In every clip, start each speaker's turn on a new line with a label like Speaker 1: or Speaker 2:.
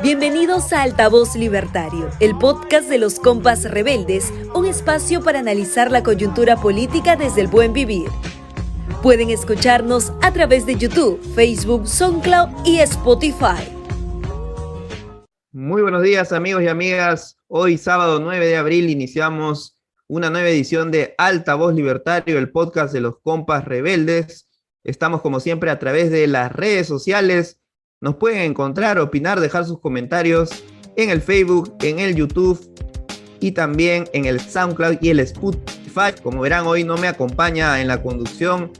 Speaker 1: Bienvenidos a Altavoz Libertario, el podcast de los compas rebeldes, un espacio para analizar la coyuntura política desde el buen vivir. Pueden escucharnos a través de YouTube, Facebook, SoundCloud y Spotify.
Speaker 2: Muy buenos días, amigos y amigas. Hoy, sábado 9 de abril, iniciamos una nueva edición de Altavoz Libertario, el podcast de los compas rebeldes. Estamos, como siempre, a través de las redes sociales. Nos pueden encontrar, opinar, dejar sus comentarios en el Facebook, en el YouTube y también en el SoundCloud y el Spotify. Como verán, hoy no me acompaña en la conducción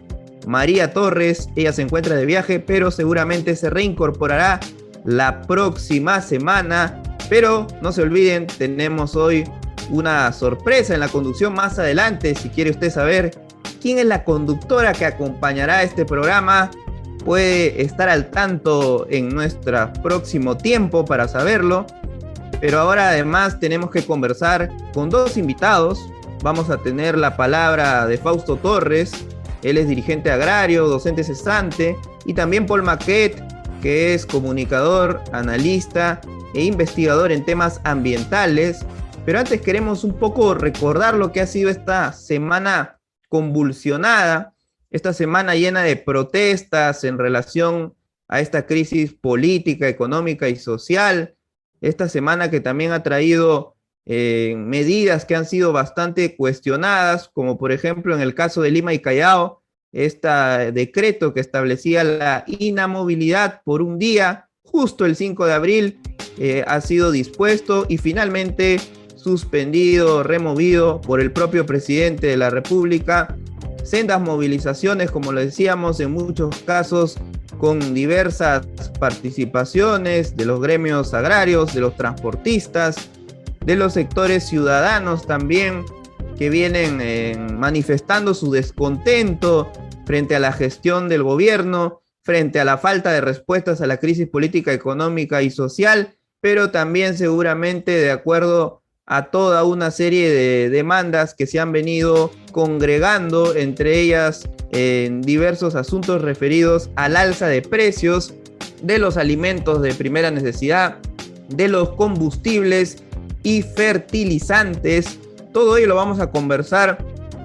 Speaker 2: María Torres. Ella se encuentra de viaje, pero seguramente se reincorporará la próxima semana. Pero no se olviden, tenemos hoy una sorpresa en la conducción más adelante. Si quiere usted saber quién es la conductora que acompañará este programa, puede estar al tanto en nuestro próximo tiempo para saberlo. Pero ahora además tenemos que conversar con dos invitados. Vamos a tener la palabra de Fausto Torres. Él es dirigente agrario, docente cesante, y también Paul Maquet, que es comunicador, analista e investigador en temas ambientales. Pero antes queremos un poco recordar lo que ha sido esta semana convulsionada, esta semana llena de protestas en relación a esta crisis política, económica y social. Esta semana que también ha traído medidas que han sido bastante cuestionadas, como por ejemplo en el caso de Lima y Callao, este decreto que establecía la inamovilidad por un día, justo el 5 de abril, ha sido dispuesto y finalmente suspendido, removido por el propio presidente de la República. Sendas movilizaciones, como lo decíamos, en muchos casos con diversas participaciones de los gremios agrarios, de los transportistas, de los sectores ciudadanos también, que vienen manifestando su descontento frente a la gestión del gobierno, frente a la falta de respuestas a la crisis política, económica y social, pero también seguramente de acuerdo a toda una serie de demandas que se han venido congregando, entre ellas en diversos asuntos referidos al alza de precios de los alimentos de primera necesidad, de los combustibles y fertilizantes. Todo ello lo vamos a conversar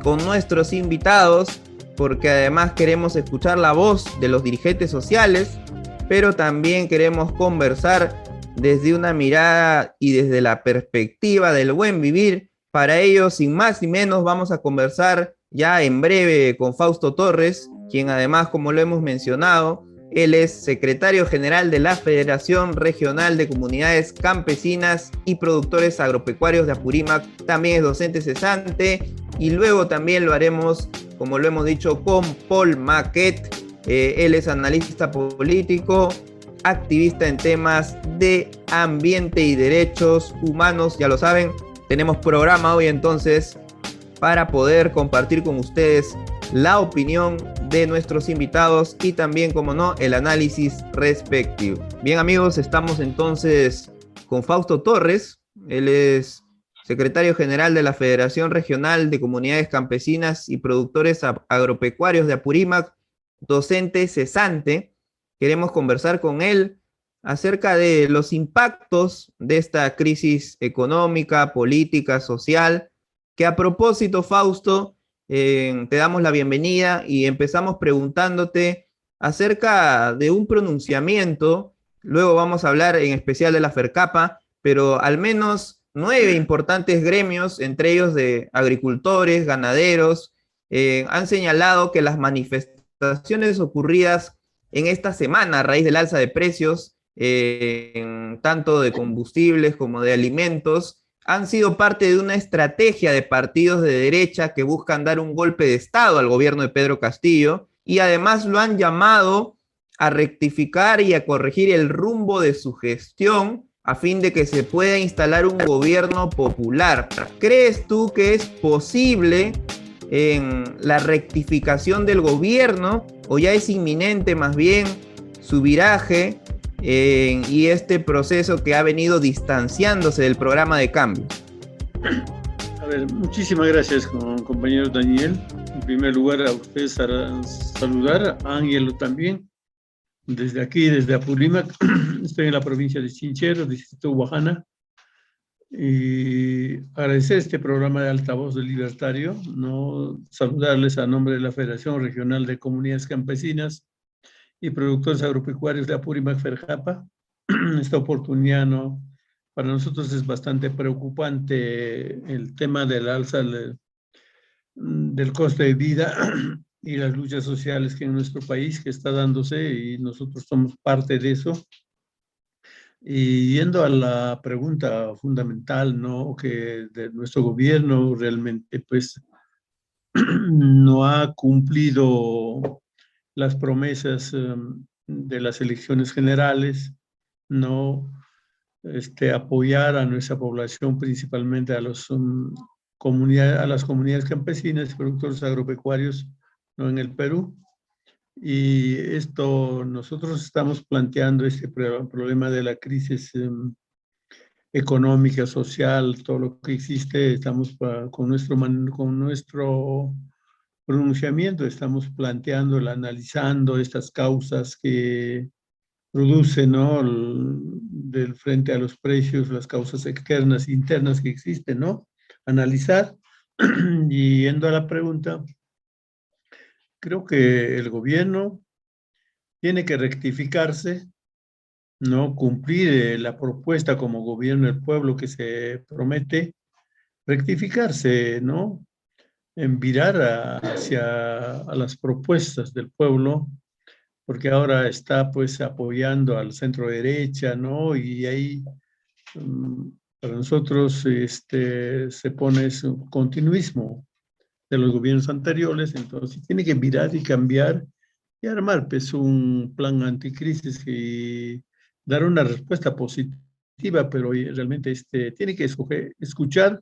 Speaker 2: con nuestros invitados, porque además queremos escuchar la voz de los dirigentes sociales, pero también queremos conversar desde una mirada y desde la perspectiva del buen vivir. Para ello, sin más ni menos, vamos a conversar ya en breve con Fausto Torres, quien además, como lo hemos mencionado, él es secretario general de la Federación Regional de Comunidades Campesinas y Productores Agropecuarios de Apurímac, también es docente cesante, y luego también lo haremos, como lo hemos dicho, con Paul Maquet. Él es analista político, activista en temas de ambiente y derechos humanos. Ya lo saben, tenemos programa hoy entonces para poder compartir con ustedes la opinión de nuestros invitados y también, como no, el análisis respectivo. Bien, amigos, estamos entonces con Fausto Torres. Él es secretario general de la Federación Regional de Comunidades Campesinas y Productores Agropecuarios de Apurímac, docente cesante. Queremos conversar con él acerca de los impactos de esta crisis económica, política, social, que a propósito, Fausto, te damos la bienvenida y empezamos preguntándote acerca de un pronunciamiento. Luego vamos a hablar en especial de la FERCAPA, pero al menos 9 importantes gremios, entre ellos de agricultores, ganaderos, han señalado que las manifestaciones ocurridas en esta semana a raíz del alza de precios, tanto de combustibles como de alimentos, han sido parte de una estrategia de partidos de derecha que buscan dar un golpe de Estado al gobierno de Pedro Castillo, y además lo han llamado a rectificar y a corregir el rumbo de su gestión a fin de que se pueda instalar un gobierno popular. ¿Crees tú que es posible en la rectificación del gobierno, o ya es inminente más bien su viraje y este proceso que ha venido distanciándose del programa de cambio?
Speaker 3: A ver, muchísimas gracias, compañero Daniel. En primer lugar, a ustedes saludar, a Ángelo también, desde aquí, desde Apurímac. Estoy en la provincia de Chinchero, distrito de Guajana, y agradecer este programa de Altavoz del Libertario, ¿no? Saludarles a nombre de la Federación Regional de Comunidades Campesinas y Productores Agropecuarios de Apurímac, Ferjapa. Esta oportunidad, ¿no? Para nosotros es bastante preocupante el tema del alza del coste de vida y las luchas sociales que en nuestro país que está dándose, y nosotros somos parte de eso. Y yendo a la pregunta fundamental, ¿no? Que de nuestro gobierno realmente, pues, no ha cumplido las promesas de las elecciones generales, no apoyar a nuestra población, principalmente a los a las comunidades campesinas y productores agropecuarios, ¿no? En el Perú. Y esto, nosotros estamos planteando este problema de la crisis económica, social, todo lo que existe. Estamos con nuestro pronunciamiento, estamos planteando, analizando estas causas que producen, ¿no? Del frente a los precios, las causas externas e internas que existen, ¿no? Analizar. Y yendo a la pregunta, creo que el gobierno tiene que rectificarse, ¿no? Cumplir la propuesta como gobierno del pueblo que se promete, rectificarse, ¿no? En virar hacia a las propuestas del pueblo, porque ahora está pues apoyando al centro derecha, ¿no? Y ahí para nosotros se pone un continuismo de los gobiernos anteriores. Entonces tiene que virar y cambiar y armar pues un plan anticrisis y dar una respuesta positiva, pero realmente tiene que escuchar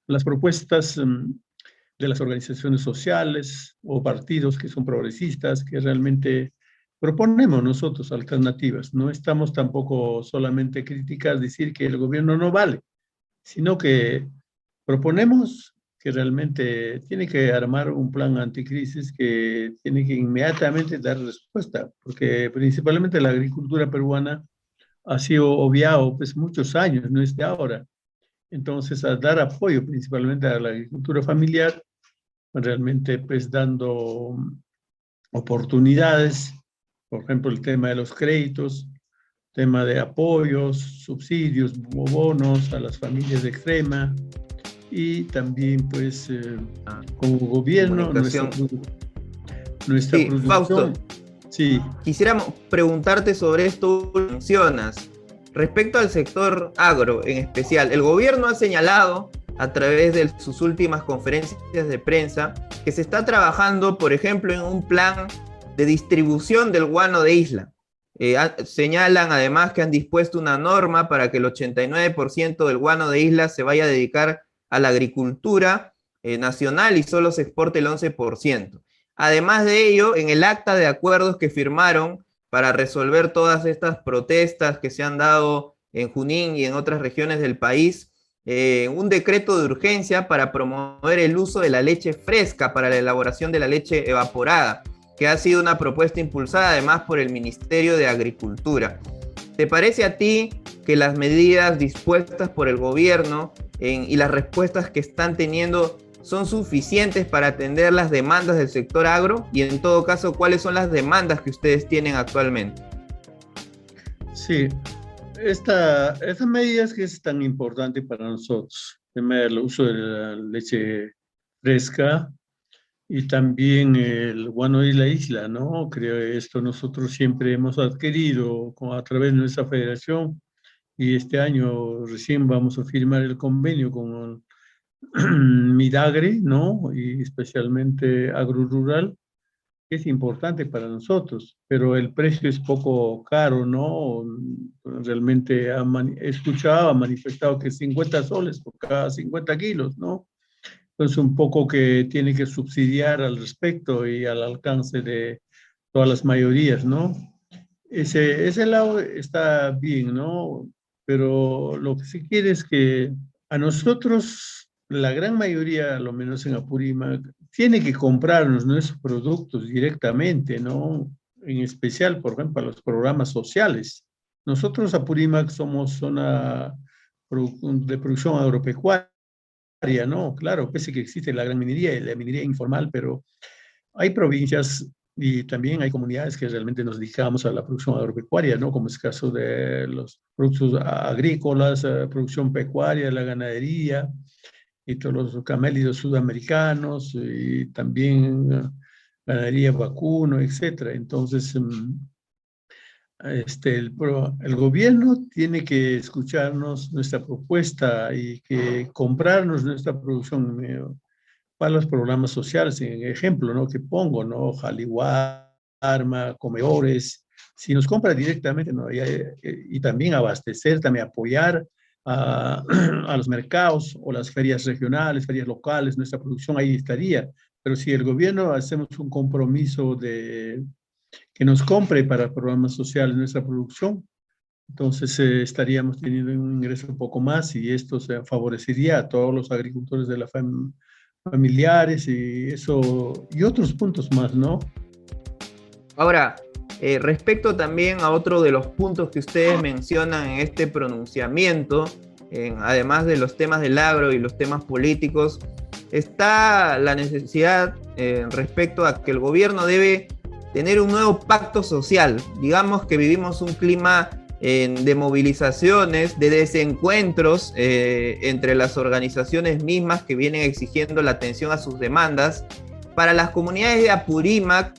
Speaker 3: las propuestas de las organizaciones sociales o partidos que son progresistas, que realmente proponemos nosotros alternativas. No estamos tampoco solamente criticar, decir que el gobierno no vale, sino que proponemos que realmente tiene que armar un plan anticrisis que tiene que inmediatamente dar respuesta, porque principalmente la agricultura peruana ha sido obviado pues muchos años, no es de ahora. Entonces, a dar apoyo principalmente a la agricultura familiar, realmente pues dando oportunidades, por ejemplo, el tema de los créditos, tema de apoyos, subsidios, bonos a las familias de extrema, y también pues como gobierno nuestra
Speaker 2: sí,
Speaker 3: producción.
Speaker 2: Fausto,
Speaker 3: Sí.
Speaker 2: quisiéramos preguntarte sobre esto que mencionas. Respecto al sector agro en especial, el gobierno ha señalado a través de sus últimas conferencias de prensa que se está trabajando, por ejemplo, en un plan de distribución del guano de isla. Señalan además que han dispuesto una norma para que el 89% del guano de isla se vaya a dedicar a la agricultura nacional y solo se exporte el 11%. Además de ello, en el acta de acuerdos que firmaron para resolver todas estas protestas que se han dado en Junín y en otras regiones del país, un decreto de urgencia para promover el uso de la leche fresca para la elaboración de la leche evaporada, que ha sido una propuesta impulsada además por el Ministerio de Agricultura. ¿Te parece a ti que las medidas dispuestas por el gobierno y las respuestas que están teniendo son suficientes para atender las demandas del sector agro? Y en todo caso, ¿cuáles son las demandas que ustedes tienen actualmente?
Speaker 3: Sí, esta medida que es tan importante para nosotros, el uso de la leche fresca y también el guano de la isla, ¿no? Creo que esto nosotros siempre hemos adquirido a través de nuestra federación, y este año recién vamos a firmar el convenio con Midagre, ¿no? Y especialmente Agrorural, que es importante para nosotros, pero el precio es poco caro, ¿no? Realmente ha manifestado que 50 soles por cada 50 kilos, ¿no? Entonces un poco que tiene que subsidiar al respecto y al alcance de todas las mayorías, ¿no? Ese lado está bien, ¿no? Pero lo que se quiere es que a nosotros, la gran mayoría, lo menos en Apurímac, tiene que comprarnos nuestros productos directamente, ¿no? en especial, por ejemplo, a los programas sociales. Nosotros, Apurímac, somos zona de producción agropecuaria, ¿no? Claro, pese que existe la gran minería y la minería informal, pero hay provincias y también hay comunidades que realmente nos dedicamos a la producción agropecuaria, ¿no? Como es el caso de los productos agrícolas, producción pecuaria, la ganadería y todos los camélidos sudamericanos y también ganadería vacuno, etcétera. Entonces, el gobierno tiene que escucharnos nuestra propuesta y que comprarnos nuestra producción para los programas sociales, en ejemplo, ¿no? Que pongo, ¿no? Arma, comedores, si nos compra directamente, ¿no? Y también abastecer, también apoyar a, a los mercados o las ferias regionales, ferias locales, nuestra producción ahí estaría. Pero si el gobierno hacemos un compromiso de que nos compre para programas sociales nuestra producción, entonces estaríamos teniendo un ingreso un poco más y esto se favorecería a todos los agricultores de la familiares y eso y otros puntos más, ¿no?
Speaker 2: Ahora, respecto también a otro de los puntos que ustedes mencionan en este pronunciamiento, además de los temas del agro y los temas políticos, está la necesidad respecto a que el gobierno debe tener un nuevo pacto social. Digamos que vivimos un clima de movilizaciones, de desencuentros entre las organizaciones mismas que vienen exigiendo la atención a sus demandas. Para las comunidades de Apurímac,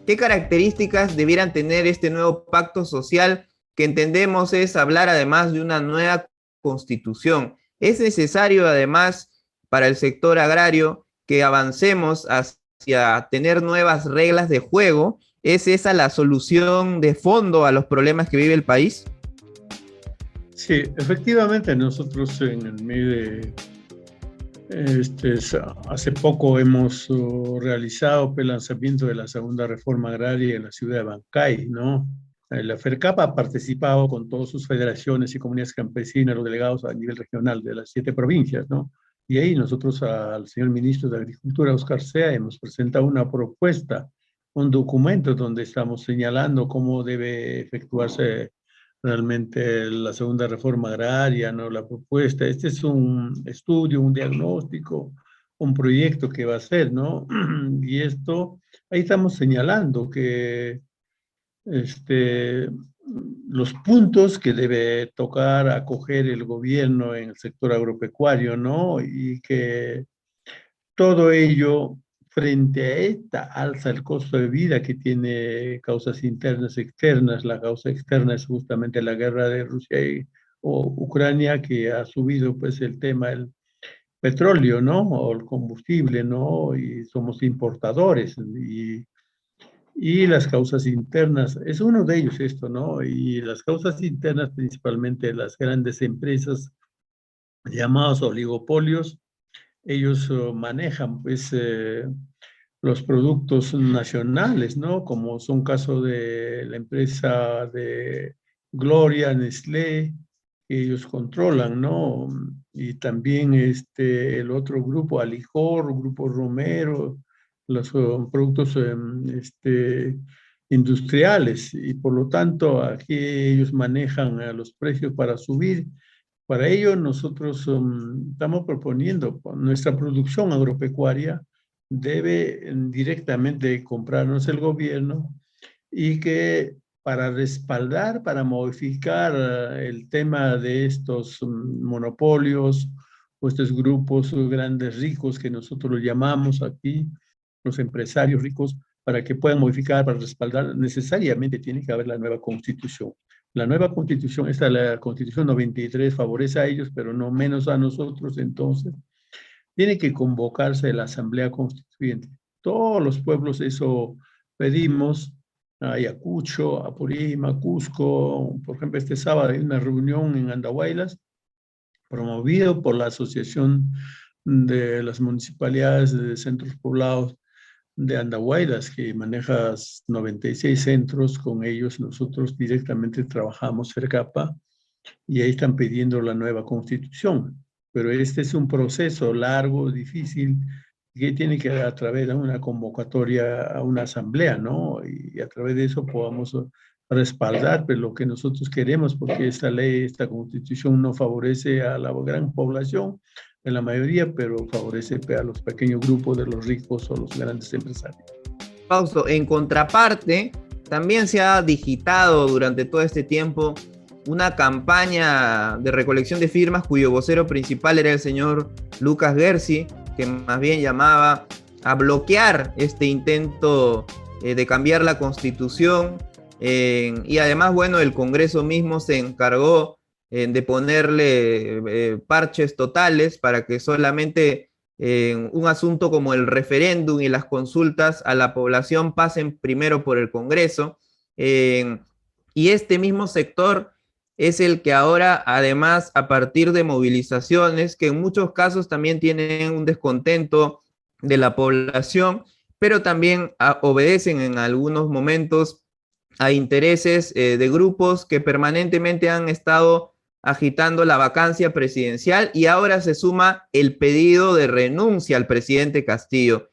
Speaker 2: ¿qué características debieran tener este nuevo pacto social que entendemos es hablar además de una nueva constitución? Es necesario además para el sector agrario que avancemos hacia tener nuevas reglas de juego. ¿Es esa la solución de fondo a los problemas que vive el país?
Speaker 3: Sí, efectivamente nosotros en el medio de hace poco hemos realizado el lanzamiento de la segunda reforma agraria en la ciudad de Bancay, ¿no? La FERCAP ha participado con todas sus federaciones y comunidades campesinas, los delegados a nivel regional de las 7 provincias, ¿no? Y ahí nosotros al señor ministro de Agricultura, Oscar Sea, hemos presentado una propuesta, un documento donde estamos señalando cómo debe efectuarse realmente la segunda reforma agraria, ¿no? La propuesta. Este es un estudio, un diagnóstico, un proyecto que va a ser, ¿no? Y esto, ahí estamos señalando que los puntos que debe tocar acoger el gobierno en el sector agropecuario, ¿no? Y que todo ello frente a esta alza del costo de vida que tiene causas internas y externas. La causa externa es justamente la guerra de Rusia o Ucrania, que ha subido pues el tema del petróleo, ¿no? O el combustible, ¿no? Y somos importadores y las causas internas, es uno de ellos esto, ¿no? Y las causas internas, principalmente las grandes empresas llamadas oligopolios, ellos manejan pues los productos nacionales, ¿no? Como son caso de la empresa de Gloria, Nestlé, que ellos controlan, ¿no? Y también el otro grupo, Alijor, Grupo Romero, los productos industriales, y por lo tanto aquí ellos manejan los precios para subir. Para ello nosotros estamos proponiendo nuestra producción agropecuaria debe directamente comprarnos el gobierno y que para respaldar, para modificar el tema de estos monopolios o estos grupos grandes ricos que nosotros los llamamos aquí, los empresarios ricos, para que puedan modificar, para respaldar, necesariamente tiene que haber la nueva constitución. La nueva constitución, esta la constitución 93, favorece a ellos, pero no menos a nosotros, entonces tiene que convocarse la asamblea constituyente. Todos los pueblos eso pedimos, Ayacucho, Apurímac, Cusco. Por ejemplo, este sábado hay una reunión en Andahuaylas, promovido por la Asociación de las Municipalidades de Centros Poblados de Andahuaylas, que maneja 96 centros. Con ellos nosotros directamente trabajamos FERCAPA y ahí están pidiendo la nueva constitución. Pero este es un proceso largo, difícil, que tiene que a través de una convocatoria a una asamblea, ¿no? Y a través de eso podamos respaldar pues, lo que nosotros queremos, porque esta ley, esta constitución no favorece a la gran población, en la mayoría, pero favorece a los pequeños grupos de los ricos o los grandes empresarios.
Speaker 2: Fausto, en contraparte, también se ha digitado durante todo este tiempo una campaña de recolección de firmas cuyo vocero principal era el señor Lucas Gersi, que más bien llamaba a bloquear este intento de cambiar la Constitución. Y además, bueno, el Congreso mismo se encargó de ponerle parches totales para que solamente un asunto como el referéndum y las consultas a la población pasen primero por el Congreso. Y este mismo sector es el que ahora, además, a partir de movilizaciones, que en muchos casos también tienen un descontento de la población, pero también obedecen en algunos momentos a intereses de grupos que permanentemente han estado agitando la vacancia presidencial, y ahora se suma el pedido de renuncia al presidente Castillo.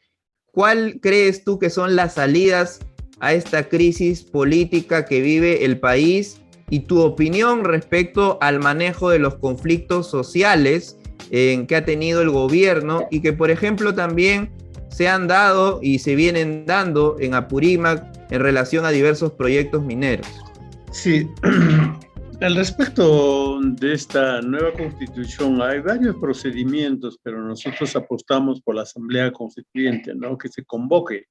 Speaker 2: ¿Cuál crees tú que son las salidas a esta crisis política que vive el país y tu opinión respecto al manejo de los conflictos sociales que ha tenido el gobierno y que, por ejemplo, también se han dado y se vienen dando en Apurímac en relación a diversos proyectos mineros?
Speaker 3: Sí, al respecto de esta nueva constitución hay varios procedimientos, pero nosotros apostamos por la Asamblea Constituyente, ¿no? Que se convoque,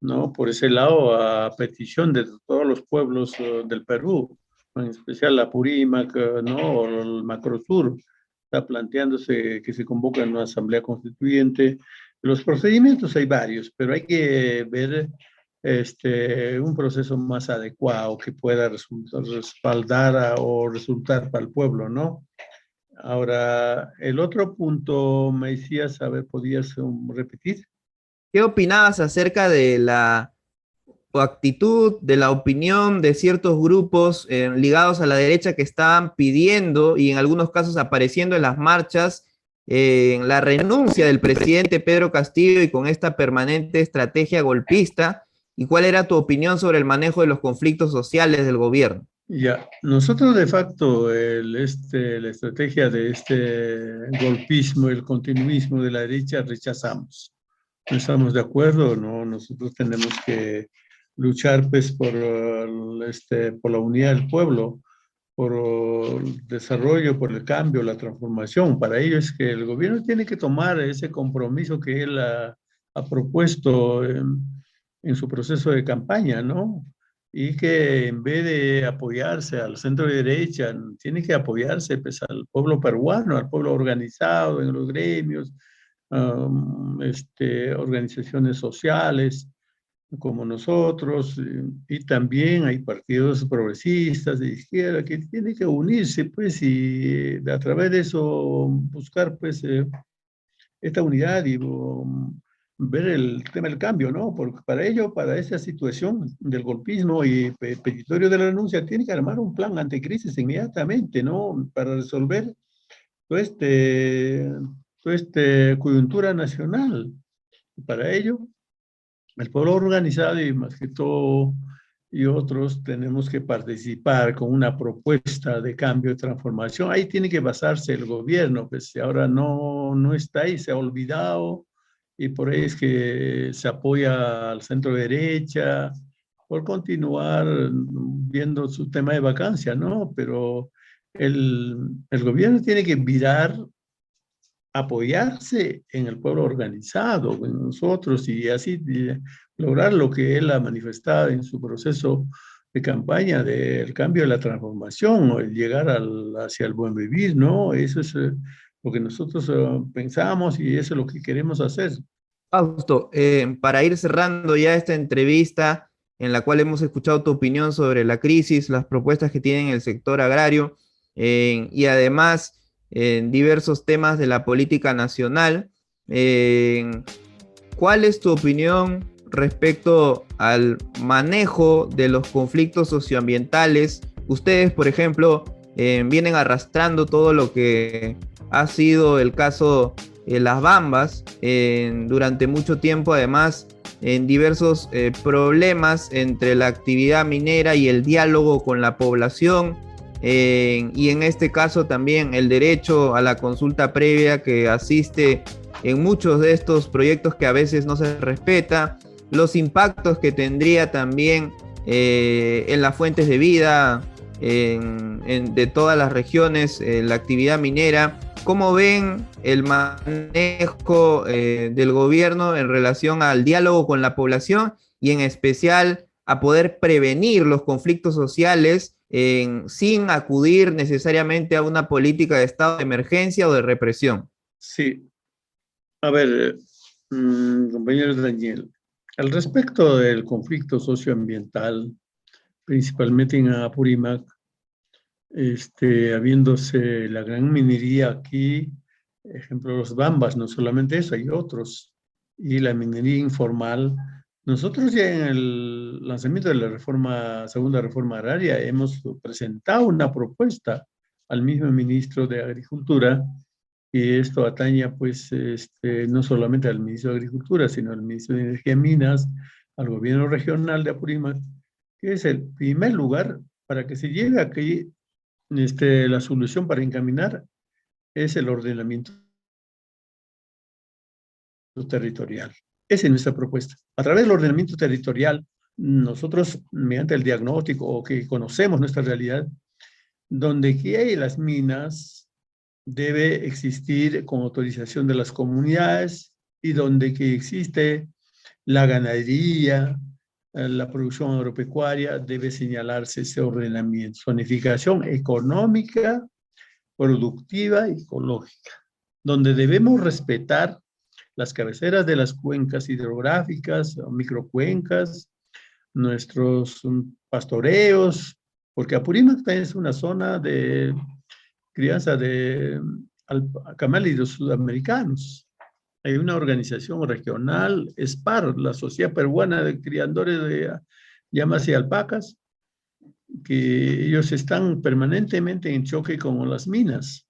Speaker 3: ¿no? Por ese lado, a petición de todos los pueblos del Perú, en especial Apurímac, ¿no? O el Macrosur, está planteándose que se convoque en una Asamblea Constituyente. Los procedimientos hay varios, pero hay que ver un proceso más adecuado que pueda respaldar o resultar para el pueblo, ¿no? Ahora, el otro punto me decías, a ver, ¿podías repetir?
Speaker 2: ¿Qué opinabas acerca de la actitud, de la opinión de ciertos grupos ligados a la derecha que estaban pidiendo y en algunos casos apareciendo en las marchas la renuncia del presidente Pedro Castillo y con esta permanente estrategia golpista? ¿Y cuál era tu opinión sobre el manejo de los conflictos sociales del gobierno?
Speaker 3: Ya, nosotros de facto la estrategia de este golpismo, el continuismo de la derecha rechazamos. No estamos de acuerdo, ¿no? Nosotros tenemos que luchar pues por la unidad del pueblo, por el desarrollo, por el cambio, la transformación. Para ello es que el gobierno tiene que tomar ese compromiso que él ha propuesto en su proceso de campaña, ¿no? Y que en vez de apoyarse al centro de derecha, tiene que apoyarse pues, al pueblo peruano, al pueblo organizado en los gremios, organizaciones sociales como nosotros, y también hay partidos progresistas de izquierda que tienen que unirse, pues, y a través de eso buscar, pues, esta unidad y ver el tema del cambio, ¿no? Porque para ello, para esa situación del golpismo y petitorio de la renuncia, tiene que armar un plan anticrisis inmediatamente, ¿no? Para resolver toda coyuntura nacional. Y para ello, el pueblo organizado y más que todo y otros tenemos que participar con una propuesta de cambio y transformación. Ahí tiene que basarse el gobierno, pues ahora no está ahí, se ha olvidado, y por ahí es que se apoya al centro derecha por continuar viendo su tema de vacancia, ¿no? Pero el gobierno tiene que virar, apoyarse en el pueblo organizado, en nosotros, y así lograr lo que él ha manifestado en su proceso de campaña del cambio de la transformación, o el llegar hacia el buen vivir, ¿no? Eso es lo que nosotros pensamos y eso es lo que queremos hacer.
Speaker 2: Fausto, para ir cerrando ya esta entrevista en la cual hemos escuchado tu opinión sobre la crisis, las propuestas que tiene el sector agrario y además diversos temas de la política nacional, ¿cuál es tu opinión respecto al manejo de los conflictos socioambientales? Ustedes, por ejemplo, vienen arrastrando todo lo que ha sido el caso las Bambas, durante mucho tiempo además en diversos problemas entre la actividad minera y el diálogo con la población, y en este caso también el derecho a la consulta previa que asiste en muchos de estos proyectos que a veces no se respeta, los impactos que tendría también en las fuentes de vida de todas las regiones, la actividad minera. ¿Cómo ven el manejo del gobierno en relación al diálogo con la población y en especial a poder prevenir los conflictos sociales sin acudir necesariamente a una política de estado de emergencia o de represión?
Speaker 3: Sí, a ver, compañero Daniel, al respecto del conflicto socioambiental, principalmente en Apurímac, habiéndose la gran minería aquí, ejemplo, los Bambas, no solamente eso, hay otros, y la minería informal. Nosotros ya en el lanzamiento de la segunda reforma agraria hemos presentado una propuesta al mismo ministro de Agricultura, y esto atañe pues no solamente al ministro de Agricultura, sino al ministro de Energía y Minas, al gobierno regional de Apurímac, que es el primer lugar para que se llegue a que la solución para encaminar es el ordenamiento territorial. Esa es nuestra propuesta. A través del ordenamiento territorial, nosotros, mediante el diagnóstico o que conocemos nuestra realidad, donde que hay las minas, debe existir con autorización de las comunidades, y donde que existe la ganadería, la producción agropecuaria, debe señalarse ese ordenamiento, zonificación económica, productiva y ecológica, donde debemos respetar las cabeceras de las cuencas hidrográficas o microcuencas, nuestros pastoreos, porque Apurímac es una zona de crianza de camélidos sudamericanos. Hay una organización regional, SPAR, la Sociedad Peruana de Criadores de Llamas y Alpacas, que ellos están permanentemente en choque con las minas.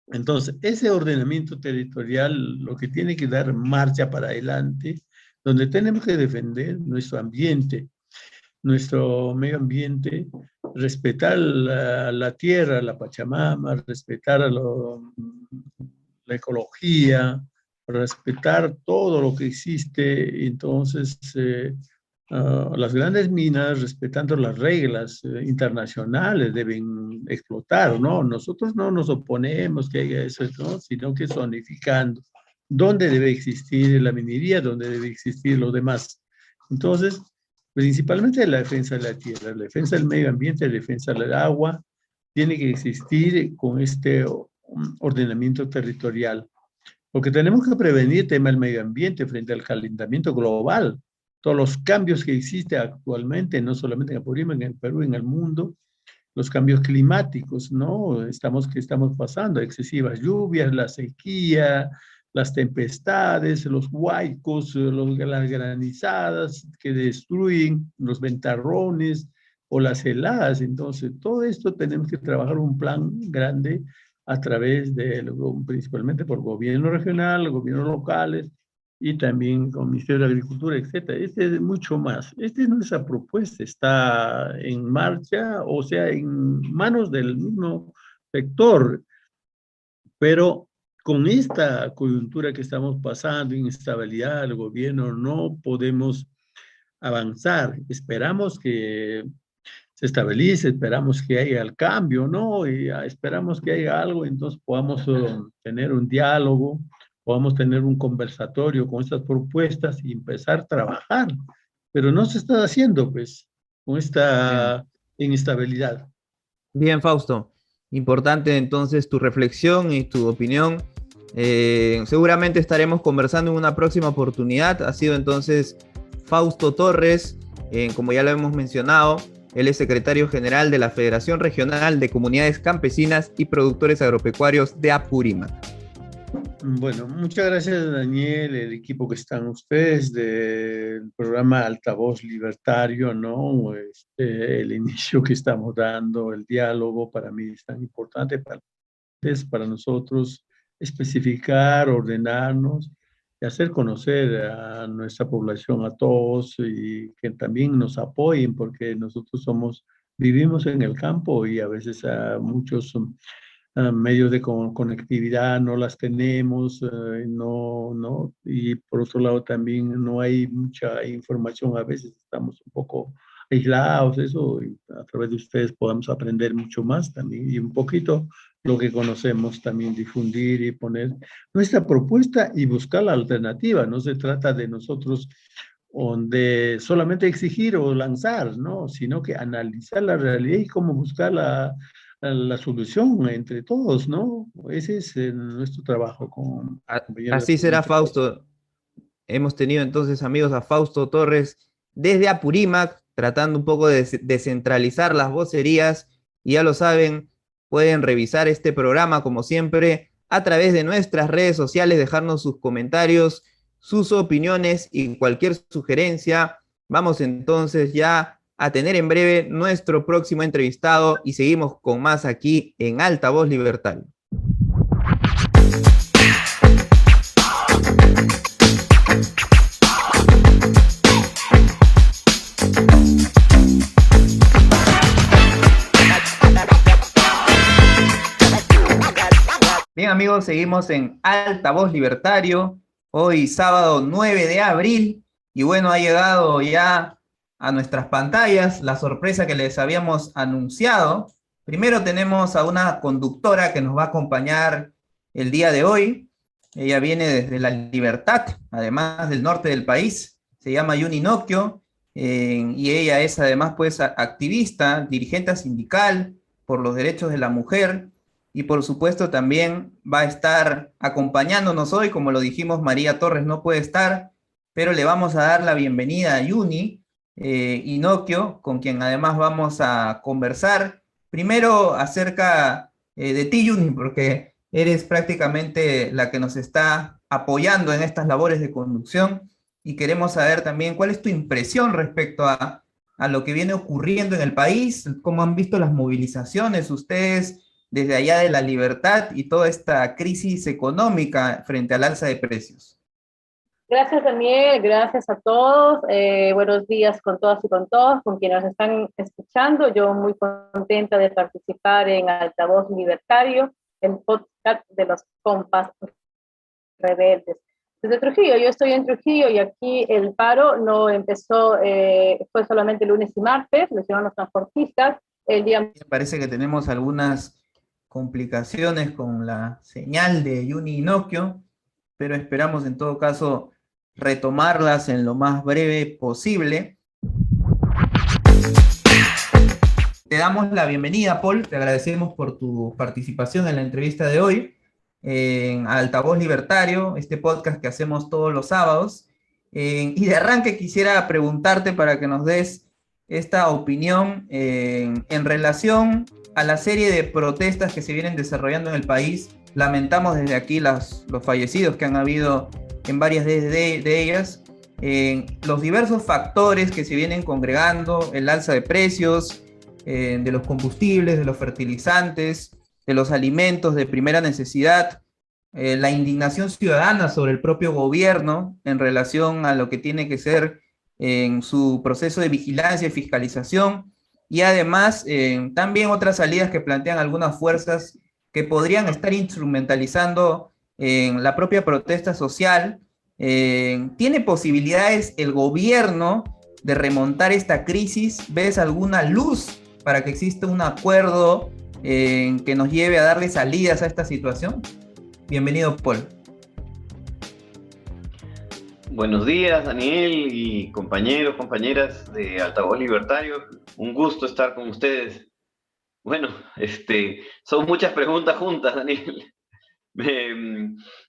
Speaker 3: Entonces, ese ordenamiento territorial lo que tiene que dar marcha para adelante, donde tenemos que defender nuestro ambiente, nuestro medio ambiente, respetar la tierra, la Pachamama, respetar la ecología, respetar todo lo que existe. Entonces, las grandes minas, respetando las reglas internacionales, deben explotar, ¿no? Nosotros no nos oponemos que haya eso, ¿no? Sino que zonificando. ¿Dónde debe existir la minería? ¿Dónde debe existir lo demás? Entonces, principalmente la defensa de la tierra, la defensa del medio ambiente, la defensa del agua, tiene que existir con este ordenamiento territorial. Porque tenemos que prevenir el tema del medio ambiente frente al calentamiento global. Todos los cambios que existen actualmente, no solamente en Apurímac, en el Perú, en el mundo, los cambios climáticos, ¿no? Que estamos pasando, excesivas lluvias, la sequía, las tempestades, los huaicos, las granizadas que destruyen, los ventarrones o las heladas. Entonces, todo esto tenemos que trabajar un plan grande a través principalmente por gobierno regional, gobiernos locales, y también con el Ministerio de Agricultura, etcétera. Es mucho más. Esta es nuestra propuesta, está en marcha, o sea, en manos del mismo sector, pero con esta coyuntura que estamos pasando, inestabilidad del gobierno, no podemos avanzar. Esperamos que se estabilice, esperamos que haya el cambio, ¿no? Y esperamos que haya algo, entonces podamos tener un diálogo, podamos tener un conversatorio con estas propuestas y empezar a trabajar. Pero no se está haciendo, pues, con esta inestabilidad.
Speaker 2: Bien, Fausto. Importante entonces tu reflexión y tu opinión. Seguramente estaremos conversando en una próxima oportunidad. Ha sido entonces Fausto Torres, como ya lo hemos mencionado, él es secretario general de la Federación Regional de Comunidades Campesinas y Productores Agropecuarios de Apurímac.
Speaker 3: Bueno, muchas gracias, Daniel, el equipo que están ustedes del programa Altavoz Libertario, ¿no? El inicio que estamos dando, el diálogo, para mí es tan importante para nosotros, especificar, ordenarnos y hacer conocer a nuestra población, a todos, y que también nos apoyen, porque nosotros vivimos en el campo y a veces muchos medios de conectividad no las tenemos, y por otro lado también no hay mucha información, a veces estamos un poco aislados, eso, y a través de ustedes podamos aprender mucho más también, y un poquito lo que conocemos también difundir y poner nuestra propuesta y buscar la alternativa. No se trata de nosotros de solamente exigir o lanzar, ¿no? Sino que analizar la realidad y cómo buscar la solución entre todos, ¿no? Ese es nuestro trabajo con compañeros de
Speaker 2: Así será,
Speaker 3: provincia.
Speaker 2: Fausto. Hemos tenido entonces, amigos, a Fausto Torres desde Apurímac, tratando un poco de descentralizar las vocerías. Y ya lo saben, pueden revisar este programa, como siempre, a través de nuestras redes sociales, dejarnos sus comentarios, sus opiniones y cualquier sugerencia. Vamos entonces ya a tener en breve nuestro próximo entrevistado y seguimos con más aquí en Altavoz Libertario. Bien, amigos, seguimos en Altavoz Libertario, hoy sábado 9 de abril, y bueno, ha llegado ya a nuestras pantallas la sorpresa que les habíamos anunciado. Primero tenemos a una conductora que nos va a acompañar el día de hoy. Ella viene desde La Libertad, además del norte del país. Se llama Yuni Nocchio, y ella es además pues activista, dirigente sindical por los derechos de la mujer. Y por supuesto también va a estar acompañándonos hoy, como lo dijimos, María Torres no puede estar, pero le vamos a dar la bienvenida a Yuni Nocchio, con quien además vamos a conversar primero acerca de ti, Yuni, porque eres prácticamente la que nos está apoyando en estas labores de conducción, y queremos saber también cuál es tu impresión respecto a lo que viene ocurriendo en el país, cómo han visto las movilizaciones ustedes desde allá de La Libertad y toda esta crisis económica frente al alza de precios.
Speaker 4: Gracias, Daniel, gracias a todos. Buenos días con todas y con todos, con quienes nos están escuchando. Yo muy contenta de participar en Altavoz Libertario, el podcast de los compas rebeldes. Desde Trujillo, yo estoy en Trujillo y aquí el paro no empezó, fue solamente lunes y martes, lo hicieron los transportistas. El día...
Speaker 2: Parece que tenemos algunas complicaciones con la señal de Yuni Nocchio, pero esperamos en todo caso retomarlas en lo más breve posible. Te damos la bienvenida, Paul, te agradecemos por tu participación en la entrevista de hoy en Altavoz Libertario, este podcast que hacemos todos los sábados. Y de arranque quisiera preguntarte para que nos des esta opinión en relación a la serie de protestas que se vienen desarrollando en el país. Lamentamos desde aquí los fallecidos que han habido en varias de ellas, los diversos factores que se vienen congregando, el alza de precios de los combustibles, de los fertilizantes, de los alimentos de primera necesidad, la indignación ciudadana sobre el propio gobierno en relación a lo que tiene que ser en su proceso de vigilancia y fiscalización, y además también otras salidas que plantean algunas fuerzas que podrían estar instrumentalizando en la propia protesta social. ¿Tiene posibilidades el gobierno de remontar esta crisis? ¿Ves alguna luz para que exista un acuerdo que nos lleve a darle salidas a esta situación? Bienvenido, Paul.
Speaker 5: Buenos días, Daniel y compañeros, compañeras de Altavoz Libertario. Un gusto estar con ustedes. Bueno, son muchas preguntas juntas, Daniel.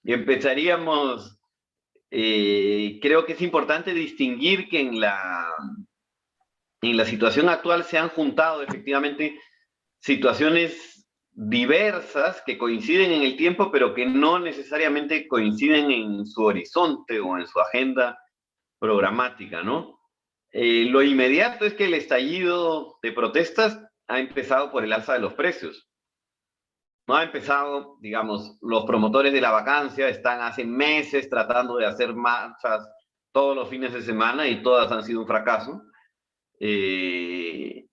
Speaker 5: Empezaríamos, creo que es importante distinguir que en la situación actual se han juntado efectivamente situaciones diversas que coinciden en el tiempo, pero que no necesariamente coinciden en su horizonte o en su agenda programática, ¿no? Lo inmediato es que el estallido de protestas ha empezado por el alza de los precios. no ha empezado, digamos, los promotores de la vacancia están hace meses tratando de hacer marchas todos los fines de semana y todas han sido un fracaso. Y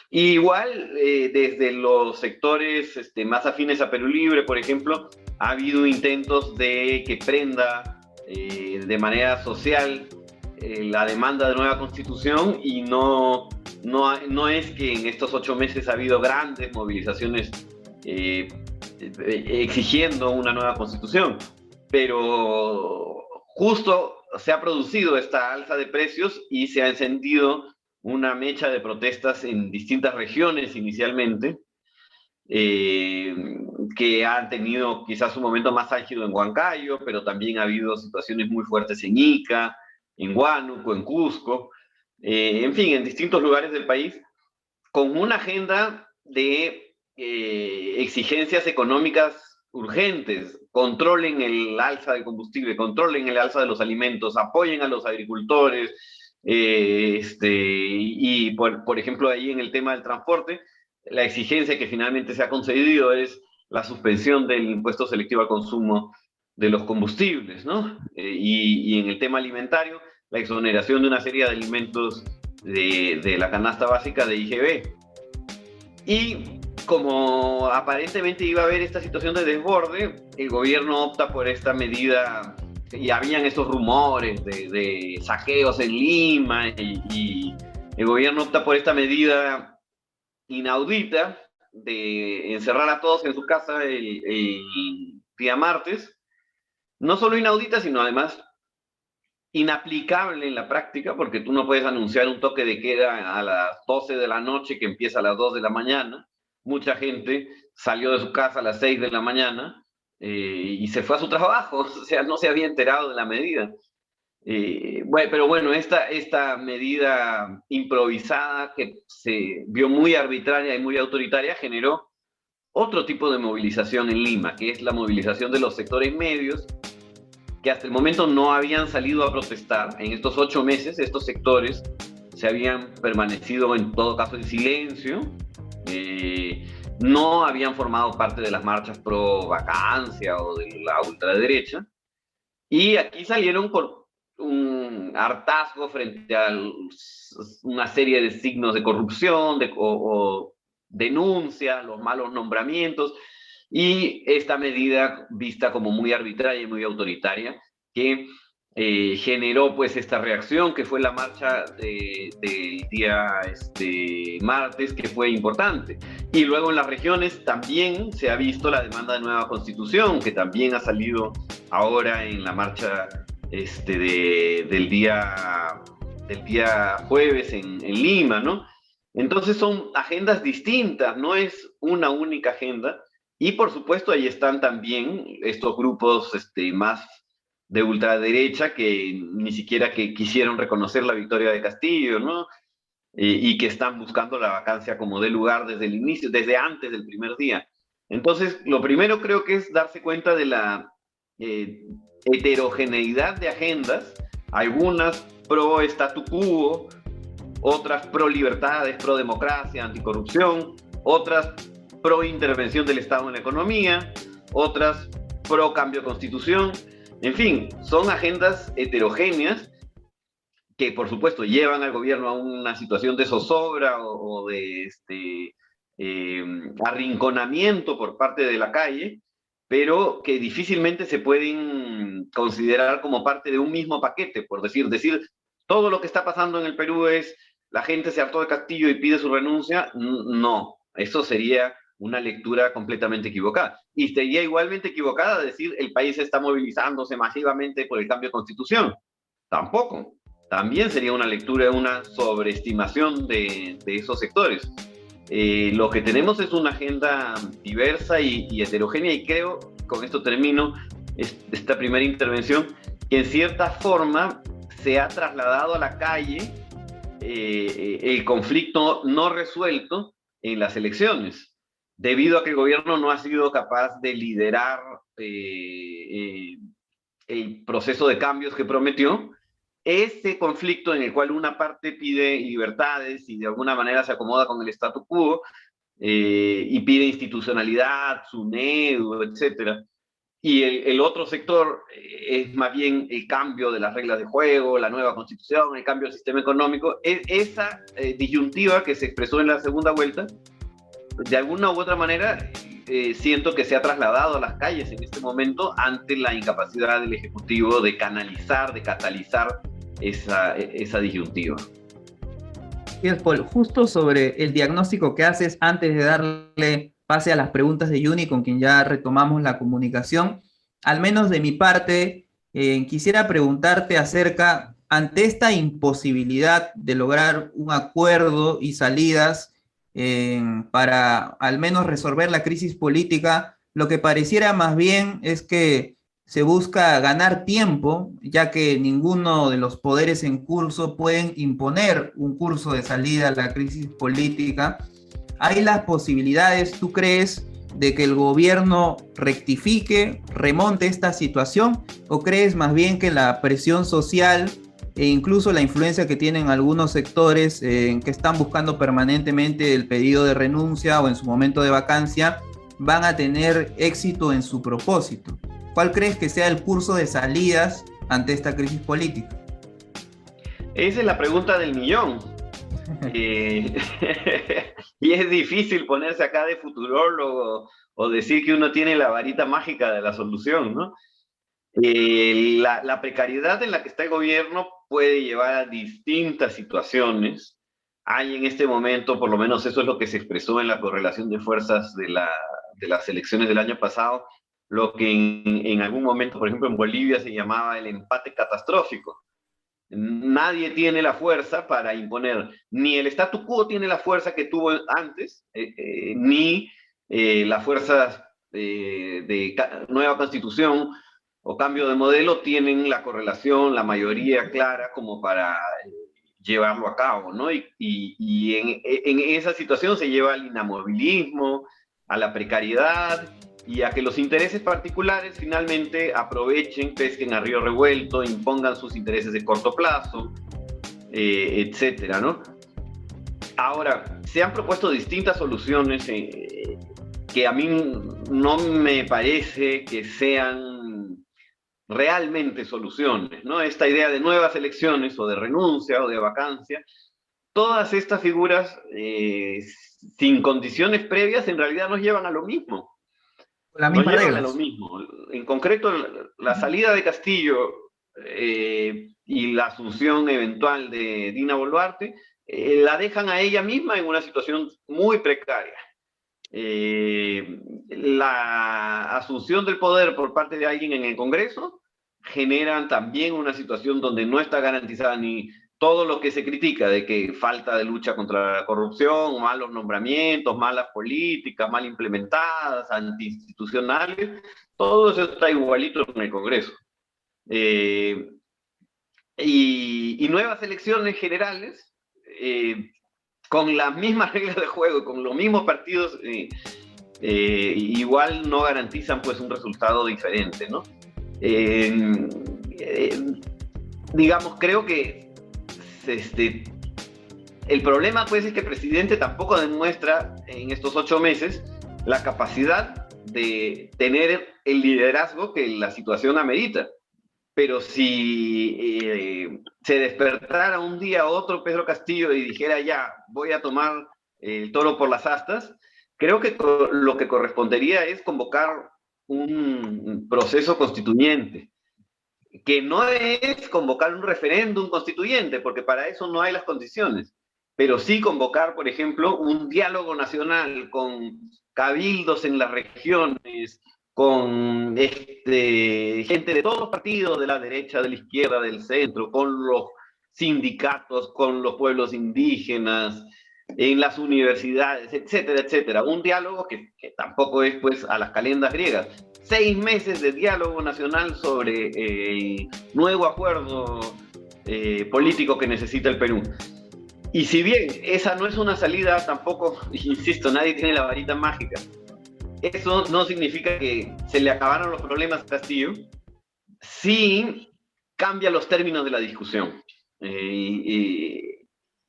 Speaker 5: igual, desde los sectores más afines a Perú Libre, por ejemplo, ha habido intentos de que prenda de manera social la demanda de nueva constitución y no es que en estos 8 meses ha habido grandes movilizaciones exigiendo una nueva constitución, pero justo se ha producido esta alza de precios y se ha encendido una mecha de protestas en distintas regiones inicialmente, que han tenido quizás un momento más álgido en Huancayo, pero también ha habido situaciones muy fuertes en Ica, en Huánuco, en Cusco, en fin, en distintos lugares del país, con una agenda de exigencias económicas urgentes: controlen el alza del combustible, controlen el alza de los alimentos, apoyen a los agricultores, y por ejemplo ahí en el tema del transporte, la exigencia que finalmente se ha concedido es la suspensión del impuesto selectivo al consumo de los combustibles, ¿no? Y en el tema alimentario, la exoneración de una serie de alimentos de la canasta básica de IGB. Y como aparentemente iba a haber esta situación de desborde, el gobierno opta por esta medida, y habían estos rumores de saqueos en Lima, y el gobierno opta por esta medida inaudita de encerrar a todos en su casa el día martes. No solo inaudita, sino además inaplicable en la práctica, porque tú no puedes anunciar un toque de queda a las 12 de la noche que empieza a las 2 de la mañana. Mucha gente salió de su casa a las 6 de la mañana y se fue a su trabajo, o sea, no se había enterado de la medida. Pero bueno, esta medida improvisada, que se vio muy arbitraria y muy autoritaria, generó otro tipo de movilización en Lima, que es la movilización de los sectores medios, que hasta el momento no habían salido a protestar. En estos 8 meses, estos sectores se habían permanecido en todo caso en silencio, no habían formado parte de las marchas pro vacancia o de la ultraderecha, y aquí salieron por un hartazgo frente a una serie de signos de corrupción o denuncia, los malos nombramientos, y esta medida vista como muy arbitraria y muy autoritaria, que generó pues esta reacción, que fue la marcha del día martes, que fue importante. Y luego en las regiones también se ha visto la demanda de nueva constitución, que también ha salido ahora en la marcha del día jueves en Lima, ¿no? Entonces son agendas distintas, no es una única agenda. Y por supuesto ahí están también estos grupos más de ultraderecha que ni siquiera que quisieron reconocer la victoria de Castillo, ¿no? Y que están buscando la vacancia como de lugar desde el inicio, desde antes del primer día. Entonces, lo primero creo que es darse cuenta de la heterogeneidad de agendas, algunas pro statu quo, otras pro libertades, pro democracia, anticorrupción, otras pro intervención del Estado en la economía, otras pro cambio de constitución. En fin, son agendas heterogéneas que por supuesto llevan al gobierno a una situación de zozobra o de arrinconamiento por parte de la calle, pero que difícilmente se pueden considerar como parte de un mismo paquete. Por decir todo lo que está pasando en el Perú es la gente se hartó de Castillo y pide su renuncia. No, eso sería una lectura completamente equivocada. Y sería igualmente equivocada decir el país está movilizándose masivamente por el cambio de constitución. Tampoco. También sería una lectura, una sobreestimación de esos sectores. Lo que tenemos es una agenda diversa y heterogénea, y creo, con esto termino esta primera intervención, que en cierta forma se ha trasladado a la calle el conflicto no resuelto en las elecciones, debido a que el gobierno no ha sido capaz de liderar el proceso de cambios que prometió. Ese conflicto en el cual una parte pide libertades y de alguna manera se acomoda con el statu quo, y pide institucionalidad, SUNEDU, etcétera. Y el otro sector es más bien el cambio de las reglas de juego, la nueva constitución, el cambio del sistema económico. Esa disyuntiva que se expresó en la segunda vuelta, de alguna u otra manera, siento que se ha trasladado a las calles en este momento ante la incapacidad del Ejecutivo de canalizar, de catalizar esa disyuntiva.
Speaker 2: Paul, justo sobre el diagnóstico que haces antes de darle pase a las preguntas de Yuni, con quien ya retomamos la comunicación, al menos de mi parte, quisiera preguntarte acerca, ante esta imposibilidad de lograr un acuerdo y salidas para al menos resolver la crisis política, lo que pareciera más bien es que se busca ganar tiempo, ya que ninguno de los poderes en curso pueden imponer un curso de salida a la crisis política. ¿Hay las posibilidades, tú crees, de que el gobierno rectifique, remonte esta situación? ¿O crees más bien que la presión social e incluso la influencia que tienen algunos sectores que están buscando permanentemente el pedido de renuncia o en su momento de vacancia van a tener éxito en su propósito? ¿Cuál crees que sea el curso de salidas ante esta crisis política?
Speaker 5: Esa es la pregunta del millón. Y es difícil ponerse acá de futurólogo o decir que uno tiene la varita mágica de la solución, ¿no? La precariedad en la que está el gobierno puede llevar a distintas situaciones. Hay en este momento, por lo menos eso es lo que se expresó en la correlación de fuerzas de las elecciones del año pasado, lo que en algún momento, por ejemplo, en Bolivia se llamaba el empate catastrófico. Nadie tiene la fuerza para imponer, ni el statu quo tiene la fuerza que tuvo antes, ni las fuerzas de nueva constitución o cambio de modelo tienen la correlación, la mayoría clara como para llevarlo a cabo, ¿no? Y en esa situación se lleva al inamovilismo, a la precariedad y a que los intereses particulares finalmente aprovechen, pesquen a río revuelto, impongan sus intereses de corto plazo, etcétera, ¿no? Ahora, se han propuesto distintas soluciones que a mí no me parece que sean realmente soluciones, ¿no? Esta idea de nuevas elecciones o de renuncia o de vacancia, todas estas figuras sin condiciones previas en realidad nos llevan a lo mismo.
Speaker 2: La misma regla.
Speaker 5: Lo mismo. En concreto, la salida de Castillo y la asunción eventual de Dina Boluarte la dejan a ella misma en una situación muy precaria. La asunción del poder por parte de alguien en el Congreso generan también una situación donde no está garantizada ni todo lo que se critica de que falta de lucha contra la corrupción, malos nombramientos, malas políticas, mal implementadas, antiinstitucionales, todo eso está igualito en el Congreso. Y nuevas elecciones generales, con las mismas reglas de juego, con los mismos partidos, igual no garantizan pues un resultado diferente, ¿no? Digamos, creo que el problema pues es que el presidente tampoco demuestra en estos 8 meses la capacidad de tener el liderazgo que la situación amerita. Pero si se despertara un día otro Pedro Castillo y dijera ya, voy a tomar el toro por las astas, creo que lo que correspondería es convocar un proceso constituyente, que no es convocar un referéndum constituyente, porque para eso no hay las condiciones, pero sí convocar, por ejemplo, un diálogo nacional con cabildos en las regiones, con gente de todos los partidos, de la derecha, de la izquierda, del centro, con los sindicatos, con los pueblos indígenas, en las universidades, etcétera, etcétera. Un diálogo que tampoco es pues a las calendas griegas. 6 meses de diálogo nacional sobre el nuevo acuerdo político que necesita el Perú. Y si bien esa no es una salida, tampoco, insisto, nadie tiene la varita mágica. Eso no significa que se le acabaron los problemas a Castillo, sí cambia los términos de la discusión.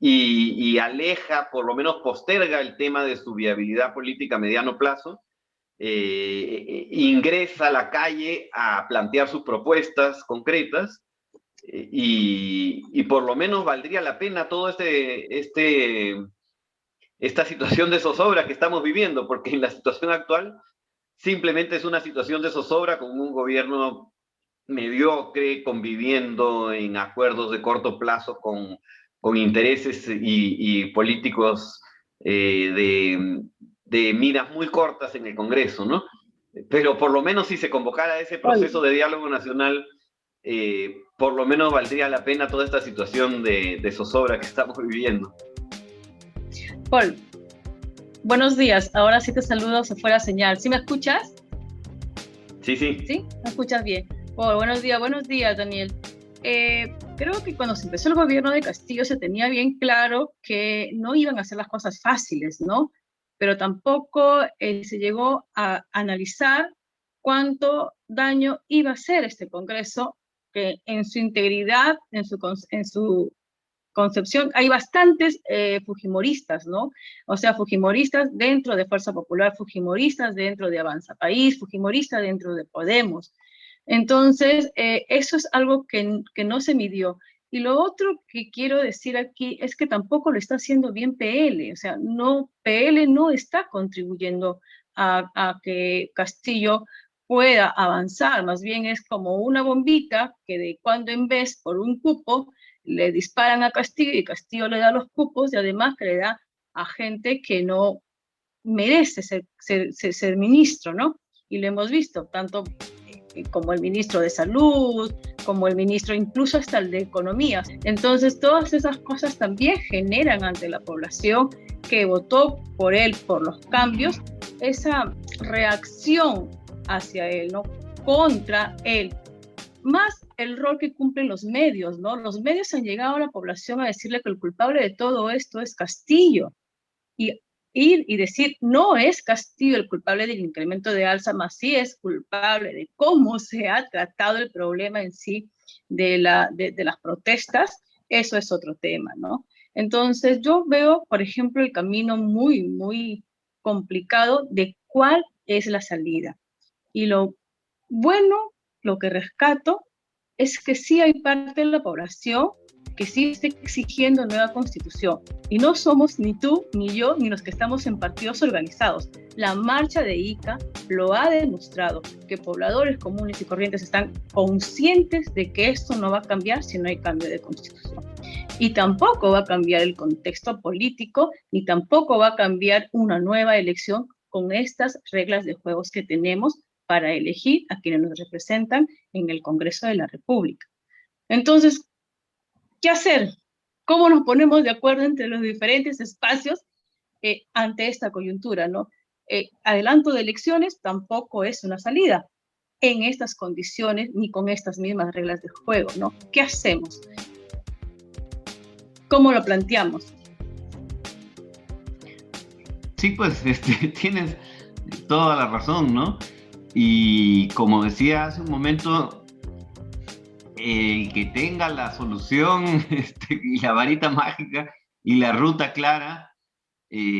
Speaker 5: y aleja, por lo menos posterga el tema de su viabilidad política a mediano plazo, ingresa a la calle a plantear sus propuestas concretas, y por lo menos valdría la pena todo esta situación de zozobra que estamos viviendo, porque en la situación actual simplemente es una situación de zozobra con un gobierno mediocre, conviviendo en acuerdos de corto plazo con intereses y políticos de miras muy cortas en el Congreso, ¿no? Pero por lo menos si se convocara ese proceso de diálogo nacional, por lo menos valdría la pena toda esta situación de zozobra que estamos viviendo.
Speaker 6: Paul, buenos días. Ahora sí te saludo, se fue la señal. ¿Sí me escuchas?
Speaker 5: Sí, sí.
Speaker 6: ¿Sí? ¿Me escuchas bien? Paul, buenos días, Daniel. Creo que cuando se empezó el gobierno de Castillo se tenía bien claro que no iban a ser las cosas fáciles, ¿no? Pero tampoco se llegó a analizar cuánto daño iba a hacer este Congreso, que en su integridad, en su concepción, hay bastantes fujimoristas, ¿no? O sea, fujimoristas dentro de Fuerza Popular, fujimoristas dentro de Avanza País, fujimoristas dentro de Podemos. Entonces, eso es algo que no se midió. Y lo otro que quiero decir aquí es que tampoco lo está haciendo bien PL. O sea, PL no está contribuyendo a que Castillo pueda avanzar. Más bien es como una bombita que de cuando en vez, por un cupo, le disparan a Castillo y Castillo le da los cupos y además que le da a gente que no merece ser ministro, ¿no? Y lo hemos visto, tanto como el ministro de Salud, como el ministro incluso hasta el de Economía. Entonces, todas esas cosas también generan ante la población que votó por él, por los cambios, esa reacción hacia él, ¿no? Contra él. Más el rol que cumplen los medios, ¿no? Los medios han llegado a la población a decirle que el culpable de todo esto es Castillo. Y ir y decir, no es Castillo el culpable del incremento de alza, más sí es culpable de cómo se ha tratado el problema en sí de las protestas, eso es otro tema, ¿no? Entonces yo veo, por ejemplo, el camino muy, muy complicado de cuál es la salida. Y lo bueno, lo que rescato, es que sí hay parte de la población que sí está exigiendo nueva constitución. Y no somos ni tú, ni yo, ni los que estamos en partidos organizados. La marcha de Ica lo ha demostrado, que pobladores comunes y corrientes están conscientes de que esto no va a cambiar si no hay cambio de constitución. Y tampoco va a cambiar el contexto político, ni tampoco va a cambiar una nueva elección con estas reglas de juegos que tenemos para elegir a quienes nos representan en el Congreso de la República. Entonces, ¿qué hacer? ¿Cómo nos ponemos de acuerdo entre los diferentes espacios ante esta coyuntura, ¿no? Adelanto de elecciones tampoco es una salida en estas condiciones ni con estas mismas reglas de juego, ¿no? ¿Qué hacemos? ¿Cómo lo planteamos?
Speaker 5: Sí, pues tienes toda la razón, ¿no? Y como decía hace un momento, el que tenga la solución y la varita mágica y la ruta clara, se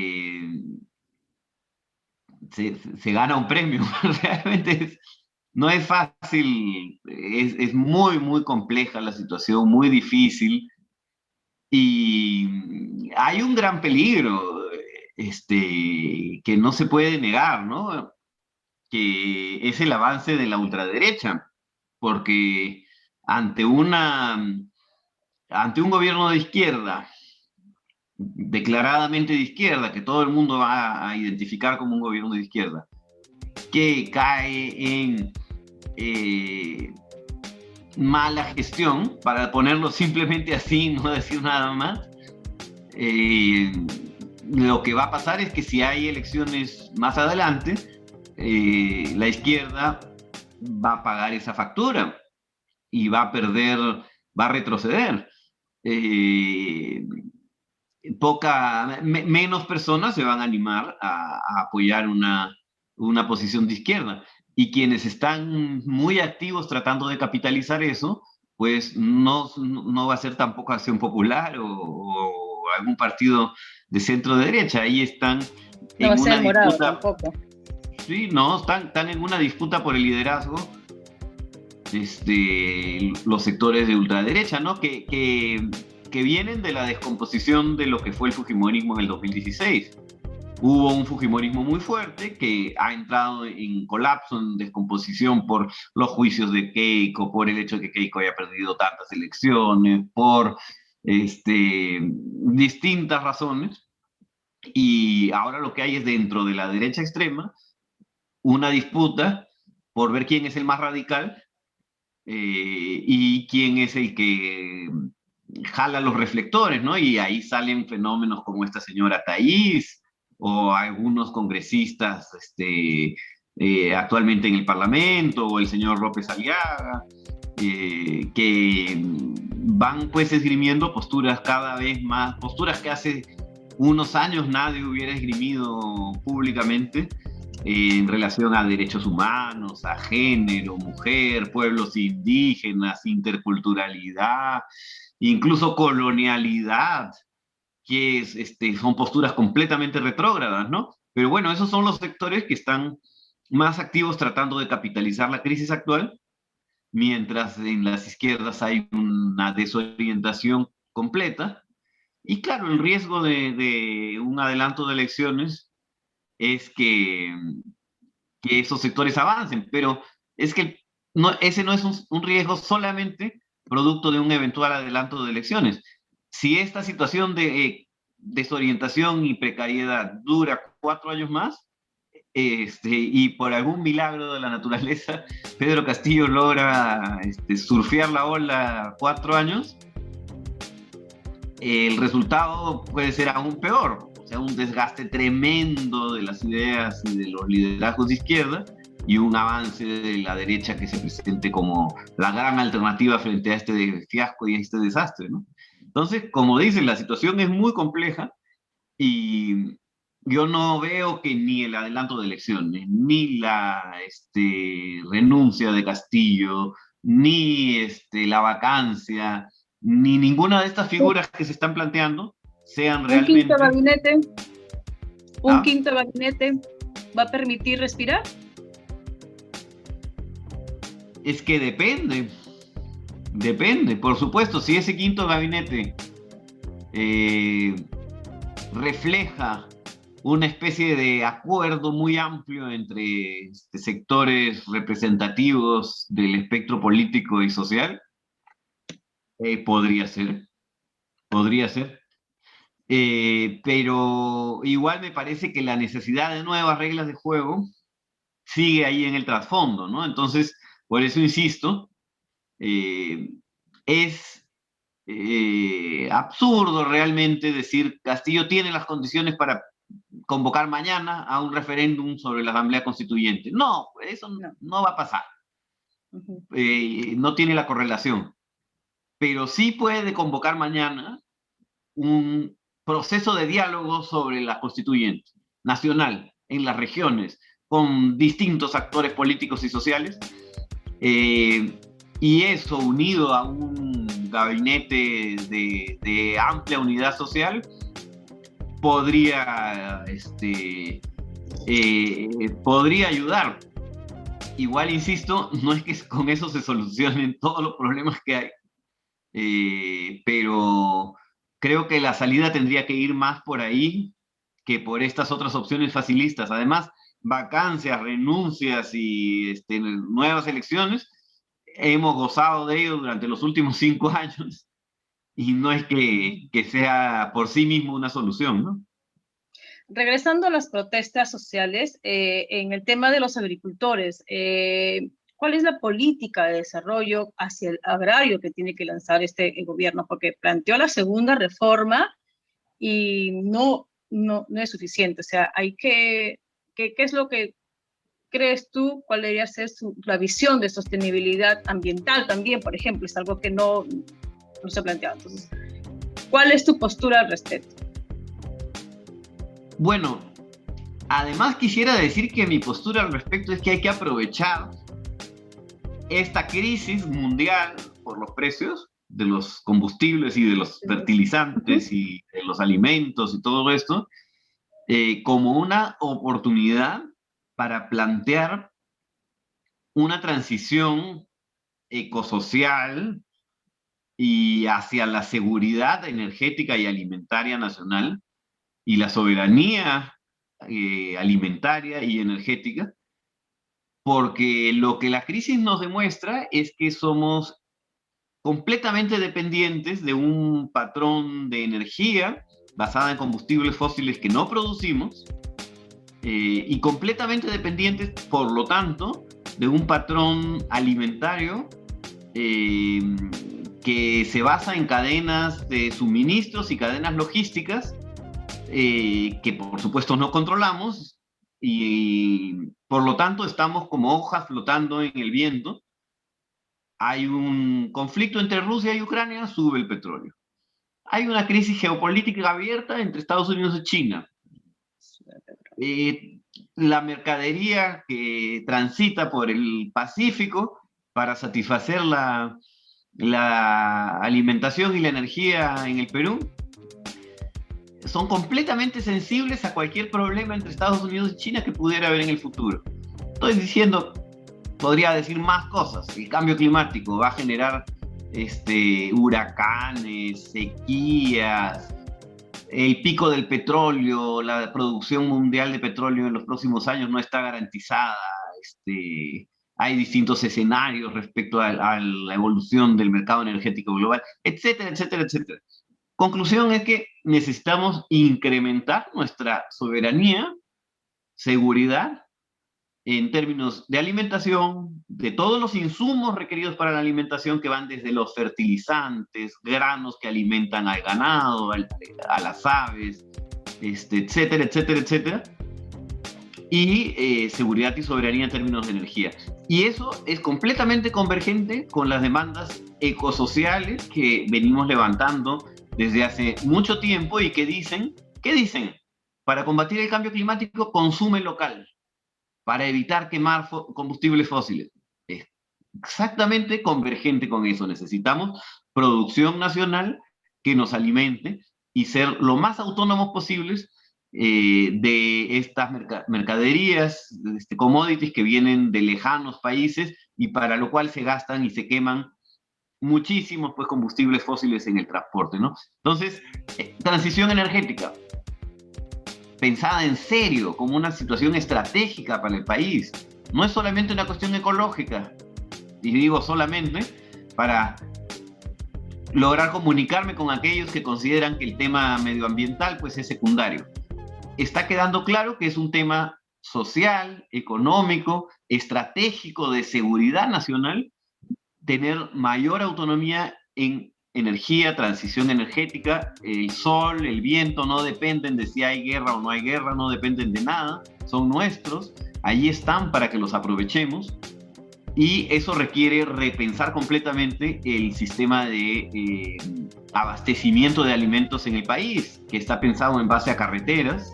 Speaker 5: gana un premio. Realmente no es fácil, es muy, muy compleja la situación, muy difícil. Y hay un gran peligro que no se puede negar, ¿no? Que es el avance de la ultraderecha, porque ante un gobierno de izquierda, declaradamente de izquierda, que todo el mundo va a identificar como un gobierno de izquierda, que cae en mala gestión, para ponerlo simplemente así, no decir nada más, lo que va a pasar es que si hay elecciones más adelante, la izquierda va a pagar esa factura y va a perder, va a retroceder. Menos personas se van a animar a apoyar una posición de izquierda. Y quienes están muy activos tratando de capitalizar eso, pues no va a ser tampoco Acción Popular o algún partido de centro derecha. Ahí están
Speaker 6: No va a
Speaker 5: en
Speaker 6: ser
Speaker 5: una
Speaker 6: morado
Speaker 5: disputa.
Speaker 6: tampoco.
Speaker 5: Sí, no, están en una disputa por el liderazgo, los sectores de ultraderecha, ¿no? Que vienen de la descomposición de lo que fue el fujimorismo en el 2016. Hubo un fujimorismo muy fuerte que ha entrado en colapso, en descomposición por los juicios de Keiko, por el hecho de que Keiko haya perdido tantas elecciones, por distintas razones. Y ahora lo que hay es, dentro de la derecha extrema, una disputa por ver quién es el más radical y quién es el que jala los reflectores, ¿no? Y ahí salen fenómenos como esta señora Thaís, o algunos congresistas actualmente en el Parlamento, o el señor López Aliaga, que van pues esgrimiendo posturas cada vez más, posturas que hace unos años nadie hubiera esgrimido públicamente, en relación a derechos humanos, a género, mujer, pueblos indígenas, interculturalidad, incluso colonialidad, que son posturas completamente retrógradas, ¿no? Pero bueno, esos son los sectores que están más activos tratando de capitalizar la crisis actual, mientras en las izquierdas hay una desorientación completa. Y claro, el riesgo de un adelanto de elecciones es que esos sectores avancen, pero es que ese no es un riesgo solamente producto de un eventual adelanto de elecciones. Si esta situación de desorientación y precariedad dura 4 años más, y por algún milagro de la naturaleza Pedro Castillo logra surfear la ola 4 años, el resultado puede ser aún peor, o sea, un desgaste tremendo de las ideas y de los liderazgos de izquierda, y un avance de la derecha que se presente como la gran alternativa frente a este fiasco y a este desastre, ¿no? Entonces, como dicen, la situación es muy compleja, y yo no veo que ni el adelanto de elecciones, ni la renuncia de Castillo, ni la vacancia, ni ninguna de estas figuras que se están planteando sean realmente...
Speaker 6: ¿Un quinto gabinete va a permitir respirar?
Speaker 5: Es que depende, por supuesto, si ese quinto gabinete refleja una especie de acuerdo muy amplio entre sectores representativos del espectro político y social, podría ser, pero igual me parece que la necesidad de nuevas reglas de juego sigue ahí en el trasfondo, ¿no? Entonces, por eso insisto, es absurdo realmente decir Castillo tiene las condiciones para convocar mañana a un referéndum sobre la Asamblea Constituyente. No, eso no va a pasar. No tiene la correlación. Pero sí puede convocar mañana un proceso de diálogo sobre la Constituyente nacional, en las regiones, con distintos actores políticos y sociales, y eso unido a un gabinete de amplia unidad social podría ayudar. Igual, insisto, no es que con eso se solucionen todos los problemas que hay, pero creo que la salida tendría que ir más por ahí que por estas otras opciones facilistas. Además, vacancias, renuncias y nuevas elecciones, hemos gozado de ello durante los últimos 5 años, y no es que sea por sí mismo una solución, ¿no?
Speaker 6: Regresando a las protestas sociales, en el tema de los agricultores, ¿cuál es la política de desarrollo hacia el agrario que tiene que lanzar el gobierno? Porque planteó la segunda reforma y no es suficiente. O sea, ¿qué es lo que crees tú? ¿Cuál debería ser la visión de sostenibilidad ambiental también, por ejemplo? Es algo que no se ha planteado. Entonces, ¿cuál es tu postura al respecto?
Speaker 5: Bueno, además quisiera decir que mi postura al respecto es que hay que aprovechar esta crisis mundial por los precios de los combustibles y de los fertilizantes y de los alimentos y todo esto, como una oportunidad para plantear una transición ecosocial y hacia la seguridad energética y alimentaria nacional y la soberanía alimentaria y energética, porque lo que la crisis nos demuestra es que somos completamente dependientes de un patrón de energía basada en combustibles fósiles que no producimos, y completamente dependientes, por lo tanto, de un patrón alimentario que se basa en cadenas de suministros y cadenas logísticas que por supuesto no controlamos, y por lo tanto estamos como hojas flotando en el viento. Hay un conflicto entre Rusia y Ucrania, sube el petróleo. Hay una crisis geopolítica abierta entre Estados Unidos y China. La mercadería que transita por el Pacífico para satisfacer la alimentación y la energía en el Perú son completamente sensibles a cualquier problema entre Estados Unidos y China que pudiera haber en el futuro. Estoy diciendo, podría decir más cosas. El cambio climático va a generar huracanes, sequías, el pico del petróleo, la producción mundial de petróleo en los próximos años no está garantizada. Hay distintos escenarios respecto a la evolución del mercado energético global, etcétera, etcétera, etcétera. Conclusión es que necesitamos incrementar nuestra soberanía, seguridad, en términos de alimentación, de todos los insumos requeridos para la alimentación, que van desde los fertilizantes, granos que alimentan al ganado, a las aves, etcétera, etcétera, etcétera, y seguridad y soberanía en términos de energía. Y eso es completamente convergente con las demandas ecosociales que venimos levantando desde hace mucho tiempo y que dicen, ¿qué dicen? Para combatir el cambio climático, consume local. Para evitar quemar combustibles fósiles. Es exactamente convergente con eso. Necesitamos producción nacional que nos alimente y ser lo más autónomos posibles de estas mercaderías, commodities que vienen de lejanos países y para lo cual se gastan y se queman muchísimos combustibles fósiles en el transporte, ¿no? Entonces, transición energética, pensada en serio, como una situación estratégica para el país. No es solamente una cuestión ecológica, y digo solamente para lograr comunicarme con aquellos que consideran que el tema medioambiental es secundario. Está quedando claro que es un tema social, económico, estratégico, de seguridad nacional, tener mayor autonomía en energía, transición energética. El sol, el viento no dependen de si hay guerra o no hay guerra, no dependen de nada, son nuestros, allí están para que los aprovechemos, y eso requiere repensar completamente el sistema de abastecimiento de alimentos en el país, que está pensado en base a carreteras.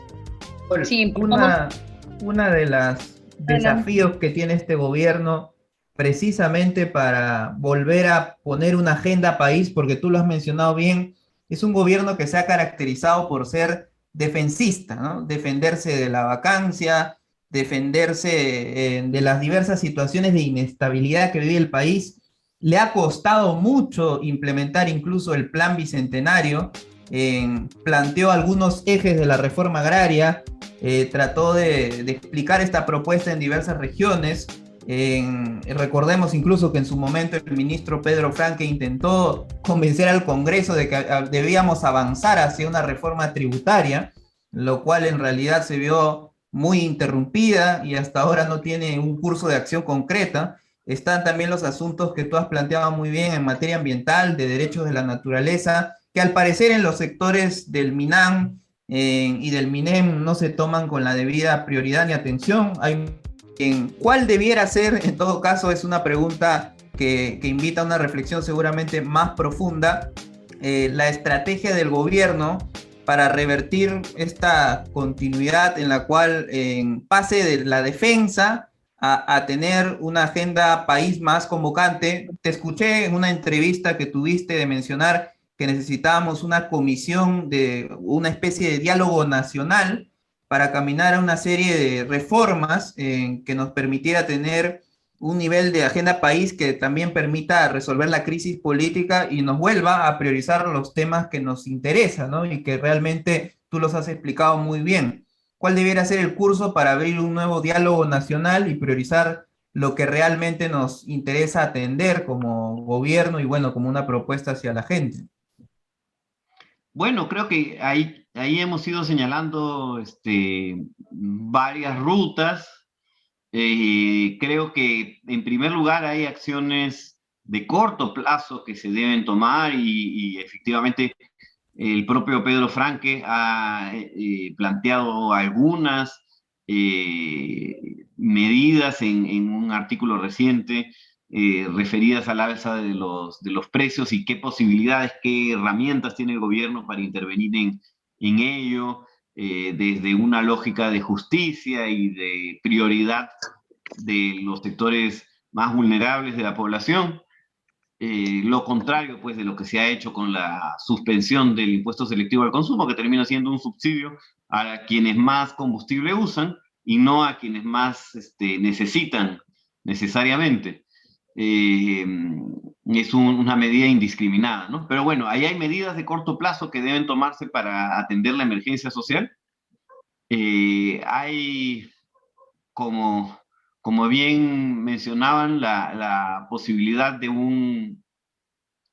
Speaker 6: Sí,
Speaker 2: una de los desafíos que tiene este gobierno precisamente para volver a poner una agenda país, porque tú lo has mencionado bien, es un gobierno que se ha caracterizado por ser defensista, ¿no? Defenderse de la vacancia, defenderse de las diversas situaciones de inestabilidad que vive el país. Le ha costado mucho implementar incluso el plan bicentenario, planteó algunos ejes de la reforma agraria, trató de explicar esta propuesta en diversas regiones. Recordemos incluso que en su momento el ministro Pedro Franque intentó convencer al Congreso de que debíamos avanzar hacia una reforma tributaria, lo cual en realidad se vio muy interrumpida y hasta ahora no tiene un curso de acción concreta. Están también los asuntos que tú has planteado muy bien en materia ambiental, de derechos de la naturaleza, que al parecer en los sectores del MINAM y del MINEM no se toman con la debida prioridad ni atención. ¿Cuál debiera ser? En todo caso, es una pregunta que invita a una reflexión seguramente más profunda, la estrategia del gobierno para revertir esta continuidad en la cual pase de la defensa a tener una agenda país más convocante. Te escuché en una entrevista que tuviste de mencionar que necesitábamos una comisión de una especie de diálogo nacional para caminar a una serie de reformas que nos permitiera tener un nivel de agenda país que también permita resolver la crisis política y nos vuelva a priorizar los temas que nos interesan, ¿no? Y que realmente tú los has explicado muy bien. ¿Cuál debiera ser el curso para abrir un nuevo diálogo nacional y priorizar lo que realmente nos interesa atender como gobierno y bueno, como una propuesta hacia la gente?
Speaker 5: Bueno, creo que ahí hemos ido señalando varias rutas. Creo que en primer lugar hay acciones de corto plazo que se deben tomar y efectivamente el propio Pedro Franque ha planteado algunas medidas en un artículo reciente referidas al alza de los precios y qué posibilidades, qué herramientas tiene el gobierno para intervenir en ello, desde una lógica de justicia y de prioridad de los sectores más vulnerables de la población. Lo contrario, pues, de lo que se ha hecho con la suspensión del impuesto selectivo al consumo, que termina siendo un subsidio a quienes más combustible usan y no a quienes más necesitan necesariamente. Es una medida indiscriminada, ¿no? Pero bueno, ahí hay medidas de corto plazo que deben tomarse para atender la emergencia social. Hay, como bien mencionaban, la posibilidad de un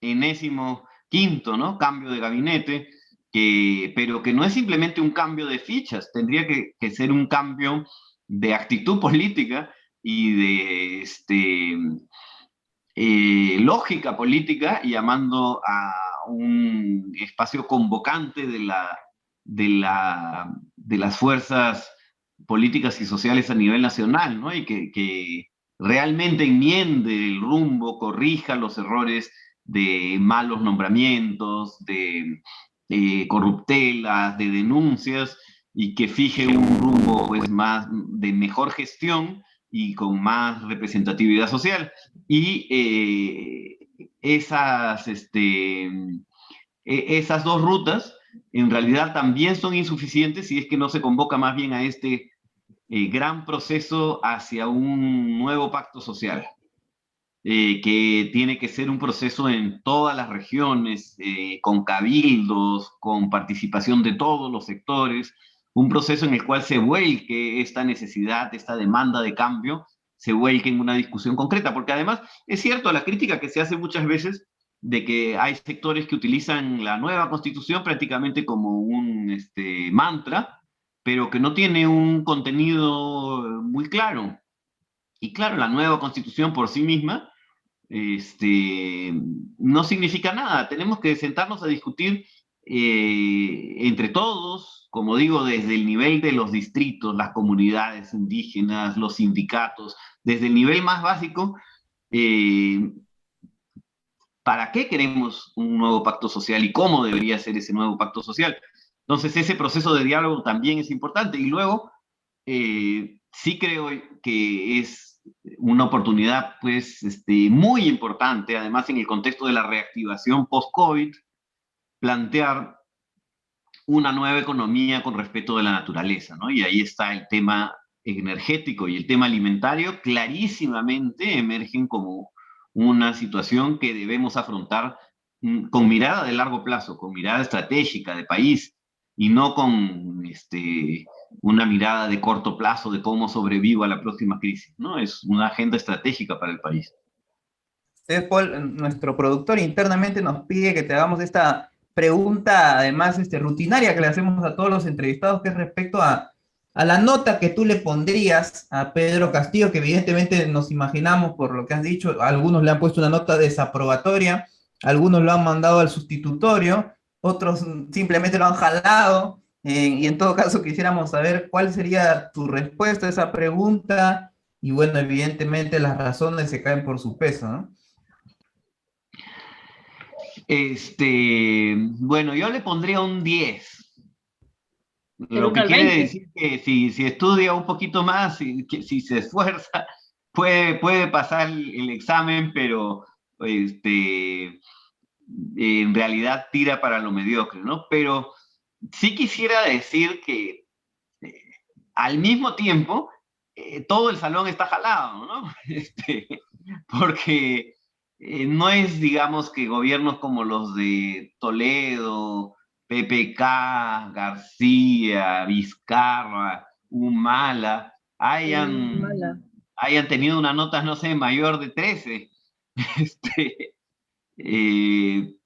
Speaker 5: enésimo quinto, ¿no? Cambio de gabinete, pero que no es simplemente un cambio de fichas, tendría que ser un cambio de actitud política y de lógica política, llamando a un espacio convocante de las fuerzas políticas y sociales a nivel nacional, ¿no? Y que realmente enmiende el rumbo, corrija los errores de malos nombramientos, de corruptelas, de denuncias, y que fije un rumbo pues más de mejor gestión y con más representatividad social. Y esas dos rutas en realidad también son insuficientes si es que no se convoca más bien a este gran proceso hacia un nuevo pacto social, que tiene que ser un proceso en todas las regiones, con cabildos, con participación de todos los sectores, un proceso en el cual se vuelque esta necesidad, esta demanda de cambio, se vuelque en una discusión concreta, porque además es cierto la crítica que se hace muchas veces de que hay sectores que utilizan la nueva constitución prácticamente como un mantra, pero que no tiene un contenido muy claro. Y claro, la nueva constitución por sí misma no significa nada. Tenemos que sentarnos a discutir entre todos, como digo, desde el nivel de los distritos, las comunidades indígenas, los sindicatos, desde el nivel más básico, ¿para qué queremos un nuevo pacto social y cómo debería ser ese nuevo pacto social? Entonces, ese proceso de diálogo también es importante. Y luego, sí creo que es una oportunidad pues, muy importante, además en el contexto de la reactivación post-COVID, plantear una nueva economía con respeto de la naturaleza, ¿no? Y ahí está el tema energético y el tema alimentario, clarísimamente emergen como una situación que debemos afrontar con mirada de largo plazo, con mirada estratégica de país, y no con una mirada de corto plazo de cómo sobrevivo a la próxima crisis, ¿no? Es una agenda estratégica para el país.
Speaker 2: Paul, nuestro productor internamente nos pide que te hagamos esta pregunta, además rutinaria que le hacemos a todos los entrevistados, que es respecto a la nota que tú le pondrías a Pedro Castillo, que evidentemente nos imaginamos por lo que has dicho, algunos le han puesto una nota desaprobatoria, algunos lo han mandado al sustitutorio, otros simplemente lo han jalado, y en todo caso quisiéramos saber cuál sería tu respuesta a esa pregunta, y bueno, evidentemente las razones se caen por su peso, ¿no?
Speaker 5: Bueno, yo le pondría un 10. Lo que quiere decir que si estudia un poquito más, si se esfuerza, puede pasar el examen, pero en realidad tira para lo mediocre, ¿no? Pero sí quisiera decir que al mismo tiempo todo el salón está jalado, ¿no? Porque no es, digamos, que gobiernos como los de Toledo, PPK, García, Vizcarra, Humala, hayan tenido una nota, no sé, mayor de 13.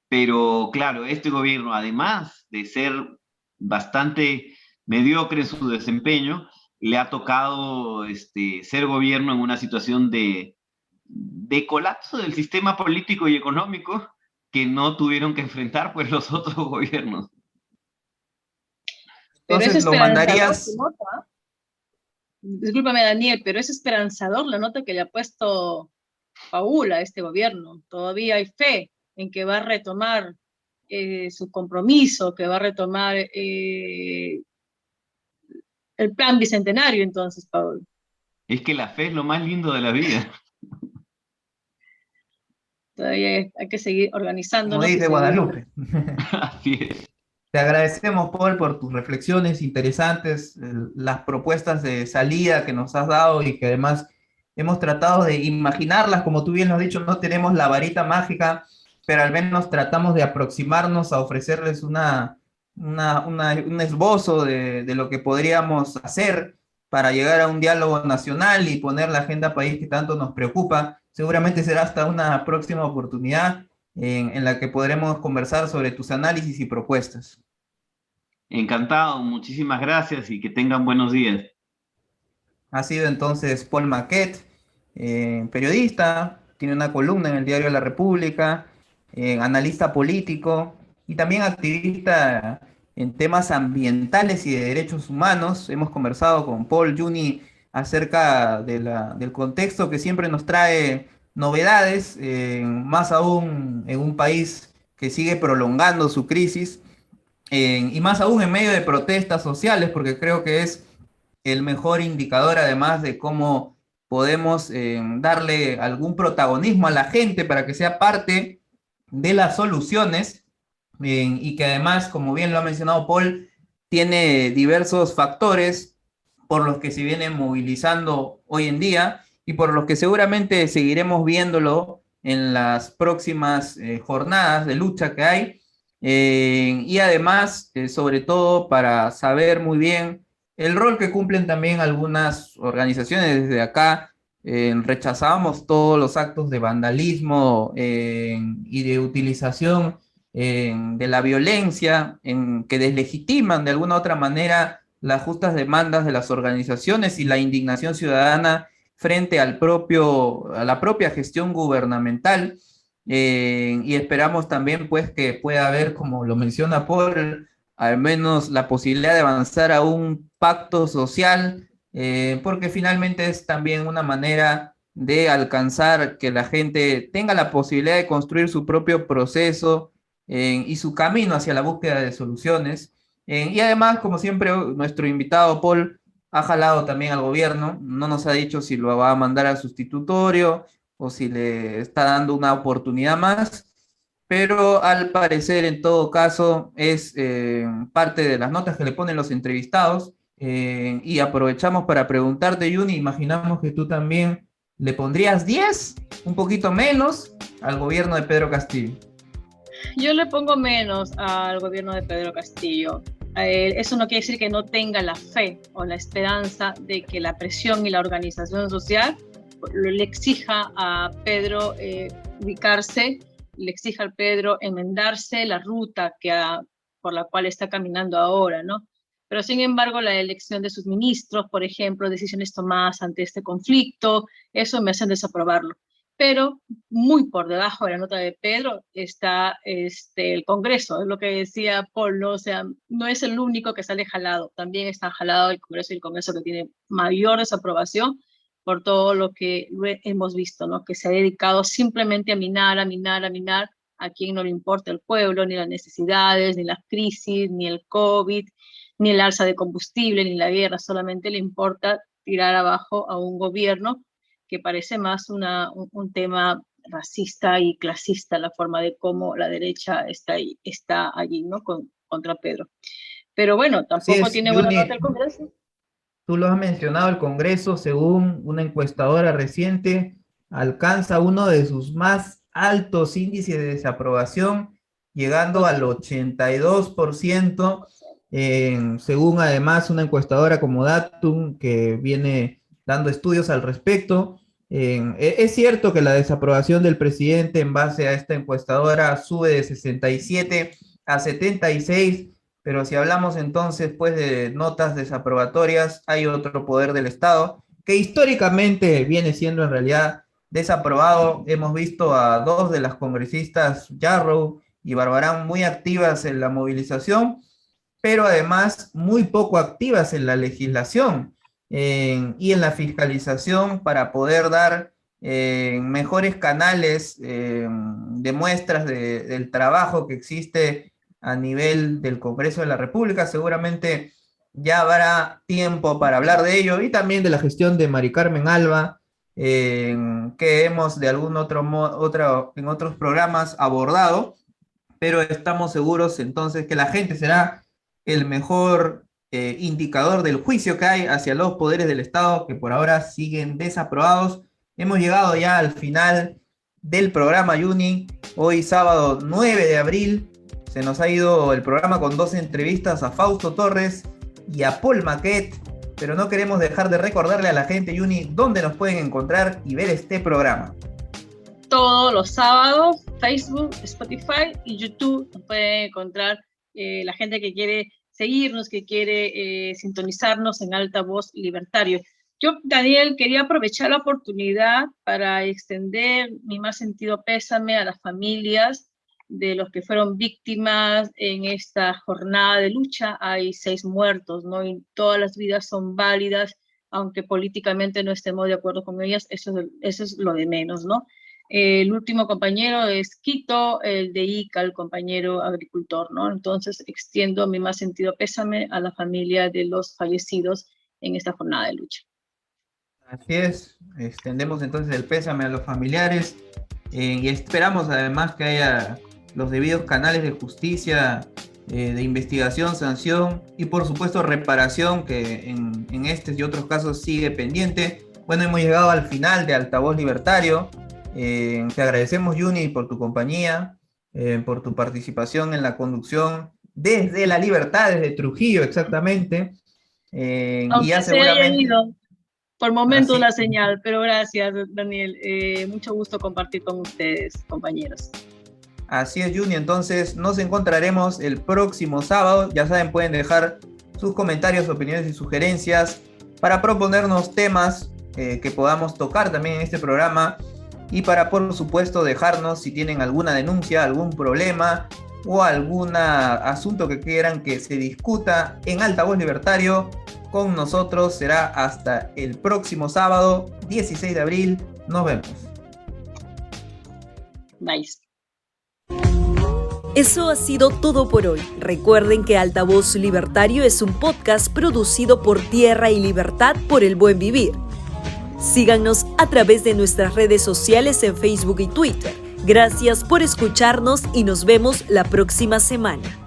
Speaker 5: Pero claro, este gobierno, además de ser bastante mediocre en su desempeño, le ha tocado ser gobierno en una situación de colapso del sistema político y económico que no tuvieron que enfrentar pues los otros gobiernos.
Speaker 6: Pero
Speaker 2: Entonces
Speaker 6: es
Speaker 2: lo
Speaker 6: esperanzador
Speaker 2: mandarías...
Speaker 6: tu nota. Discúlpame, Daniel, pero es esperanzador la nota que le ha puesto Paul a este gobierno. Todavía hay fe en que va a retomar su compromiso, que va a retomar el plan bicentenario, entonces, Paul.
Speaker 5: Es que la fe es lo más lindo de la vida.
Speaker 6: Todavía hay que seguir organizándonos.
Speaker 2: Como dice Guadalupe.
Speaker 5: Así es.
Speaker 2: Te agradecemos, Paul, por tus reflexiones interesantes, las propuestas de salida que nos has dado y que además hemos tratado de imaginarlas, como tú bien lo has dicho, no tenemos la varita mágica, pero al menos tratamos de aproximarnos a ofrecerles un esbozo de lo que podríamos hacer para llegar a un diálogo nacional y poner la agenda país que tanto nos preocupa. Seguramente será hasta una próxima oportunidad en la que podremos conversar sobre tus análisis y propuestas.
Speaker 5: Encantado, muchísimas gracias y que tengan buenos días.
Speaker 2: Ha sido entonces Paul Maquet, periodista, tiene una columna en el diario La República, analista político y también activista en temas ambientales y de derechos humanos. Hemos conversado con Paul Juni acerca del contexto que siempre nos trae novedades, más aún en un país que sigue prolongando su crisis, y más aún en medio de protestas sociales, porque creo que es el mejor indicador, además de cómo podemos darle algún protagonismo a la gente para que sea parte de las soluciones, y que además, como bien lo ha mencionado Paul, tiene diversos factores por los que se viene movilizando hoy en día y por los que seguramente seguiremos viéndolo en las próximas jornadas de lucha que hay, y además, sobre todo, para saber muy bien el rol que cumplen también algunas organizaciones. Desde acá rechazamos todos los actos de vandalismo y de utilización de la violencia que deslegitiman de alguna u otra manera las justas demandas de las organizaciones y la indignación ciudadana frente a la propia gestión gubernamental. Y esperamos también pues que pueda haber, como lo menciona Paul, al menos la posibilidad de avanzar a un pacto social, porque finalmente es también una manera de alcanzar que la gente tenga la posibilidad de construir su propio proceso y su camino hacia la búsqueda de soluciones. Y además, como siempre, nuestro invitado Paul ha jalado también al gobierno, no nos ha dicho si lo va a mandar al sustitutorio o si le está dando una oportunidad más, pero al parecer en todo caso es parte de las notas que le ponen los entrevistados, y aprovechamos para preguntarte, Juni, imaginamos que tú también le pondrías 10, un poquito menos, al gobierno de Pedro Castillo.
Speaker 6: Yo le pongo menos al gobierno de Pedro Castillo. Eso no quiere decir que no tenga la fe o la esperanza de que la presión y la organización social le exija a Pedro ubicarse, le exija a Pedro enmendarse la ruta por la cual está caminando ahora, ¿no? Pero sin embargo, la elección de sus ministros, por ejemplo, decisiones tomadas ante este conflicto, eso me hacen desaprobarlo. Pero muy por debajo de la nota de Pedro está el Congreso, es lo que decía Paul, ¿no? O sea, no es el único que sale jalado, también está jalado el Congreso, y el Congreso que tiene mayor desaprobación por todo lo que hemos visto, ¿no? Que se ha dedicado simplemente a minar, a quien no le importa el pueblo, ni las necesidades, ni las crisis, ni el COVID, ni el alza de combustible, ni la guerra, solamente le importa tirar abajo a un gobierno que parece más un tema racista y clasista, la forma de cómo la derecha está allí, ¿no? Contra Pedro. Pero bueno, tampoco tiene buena nota el Congreso.
Speaker 2: Tú lo has mencionado, el Congreso, según una encuestadora reciente, alcanza uno de sus más altos índices de desaprobación, llegando al 82%, según además una encuestadora como Datum, que viene dando estudios al respecto. Es cierto que la desaprobación del presidente en base a esta encuestadora sube de 67 a 76, pero si hablamos entonces pues de notas desaprobatorias, hay otro poder del Estado que históricamente viene siendo en realidad desaprobado. Hemos visto a dos de las congresistas, Yarrow y Barbarán, muy activas en la movilización, pero además muy poco activas en la legislación y en la fiscalización para poder dar mejores canales de muestras del trabajo que existe a nivel del Congreso de la República. Seguramente ya habrá tiempo para hablar de ello, y también de la gestión de Mari Carmen Alba, que hemos de algún en otros programas abordado, pero estamos seguros entonces que la gente será el mejor indicador del juicio que hay hacia los poderes del Estado, que por ahora siguen desaprobados. Hemos llegado ya al final del programa, Yuni. Hoy sábado 9 de abril se nos ha ido el programa con 2 entrevistas a Fausto Torres y a Paul Maquet, pero no queremos dejar de recordarle a la gente, Yuni, dónde nos pueden encontrar y ver este programa.
Speaker 6: Todos los sábados, Facebook, Spotify y YouTube nos pueden encontrar. La gente que quiere seguirnos, que quiere sintonizarnos en Altavoz Libertario. Yo, Daniel, quería aprovechar la oportunidad para extender mi más sentido pésame a las familias de los que fueron víctimas en esta jornada de lucha. Hay 6 muertos, ¿no? Y todas las vidas son válidas, aunque políticamente no estemos de acuerdo con ellas, eso es lo de menos, ¿no? El último compañero es Quito, el de Ica, el compañero agricultor, ¿no? Entonces extiendo mi más sentido pésame a la familia de los fallecidos en esta jornada de lucha.
Speaker 2: Así es, extendemos entonces el pésame a los familiares y esperamos además que haya los debidos canales de justicia, de investigación, sanción y por supuesto reparación, que en este y otros casos sigue pendiente. Bueno, hemos llegado al final de Altavoz Libertario. Te agradecemos, Yuni, por tu compañía, por tu participación en la conducción desde La Libertad, desde Trujillo exactamente.
Speaker 6: Aunque
Speaker 2: y ya
Speaker 6: se haya
Speaker 2: seguramente
Speaker 6: ido por momentos
Speaker 2: así,
Speaker 6: la señal, pero gracias, Daniel. Mucho gusto compartir con ustedes, compañeros.
Speaker 2: Así es, Yuni. Entonces nos encontraremos el próximo sábado. Ya saben, pueden dejar sus comentarios, opiniones y sugerencias para proponernos temas que podamos tocar también en este programa, y para, por supuesto, dejarnos si tienen alguna denuncia, algún problema o algún asunto que quieran que se discuta en Altavoz Libertario con nosotros. Será hasta el próximo sábado, 16 de abril. Nos vemos.
Speaker 6: Nice.
Speaker 1: Eso ha sido todo por hoy. Recuerden que Altavoz Libertario es un podcast producido por Tierra y Libertad por el Buen Vivir. Síganos a través de nuestras redes sociales en Facebook y Twitter. Gracias por escucharnos y nos vemos la próxima semana.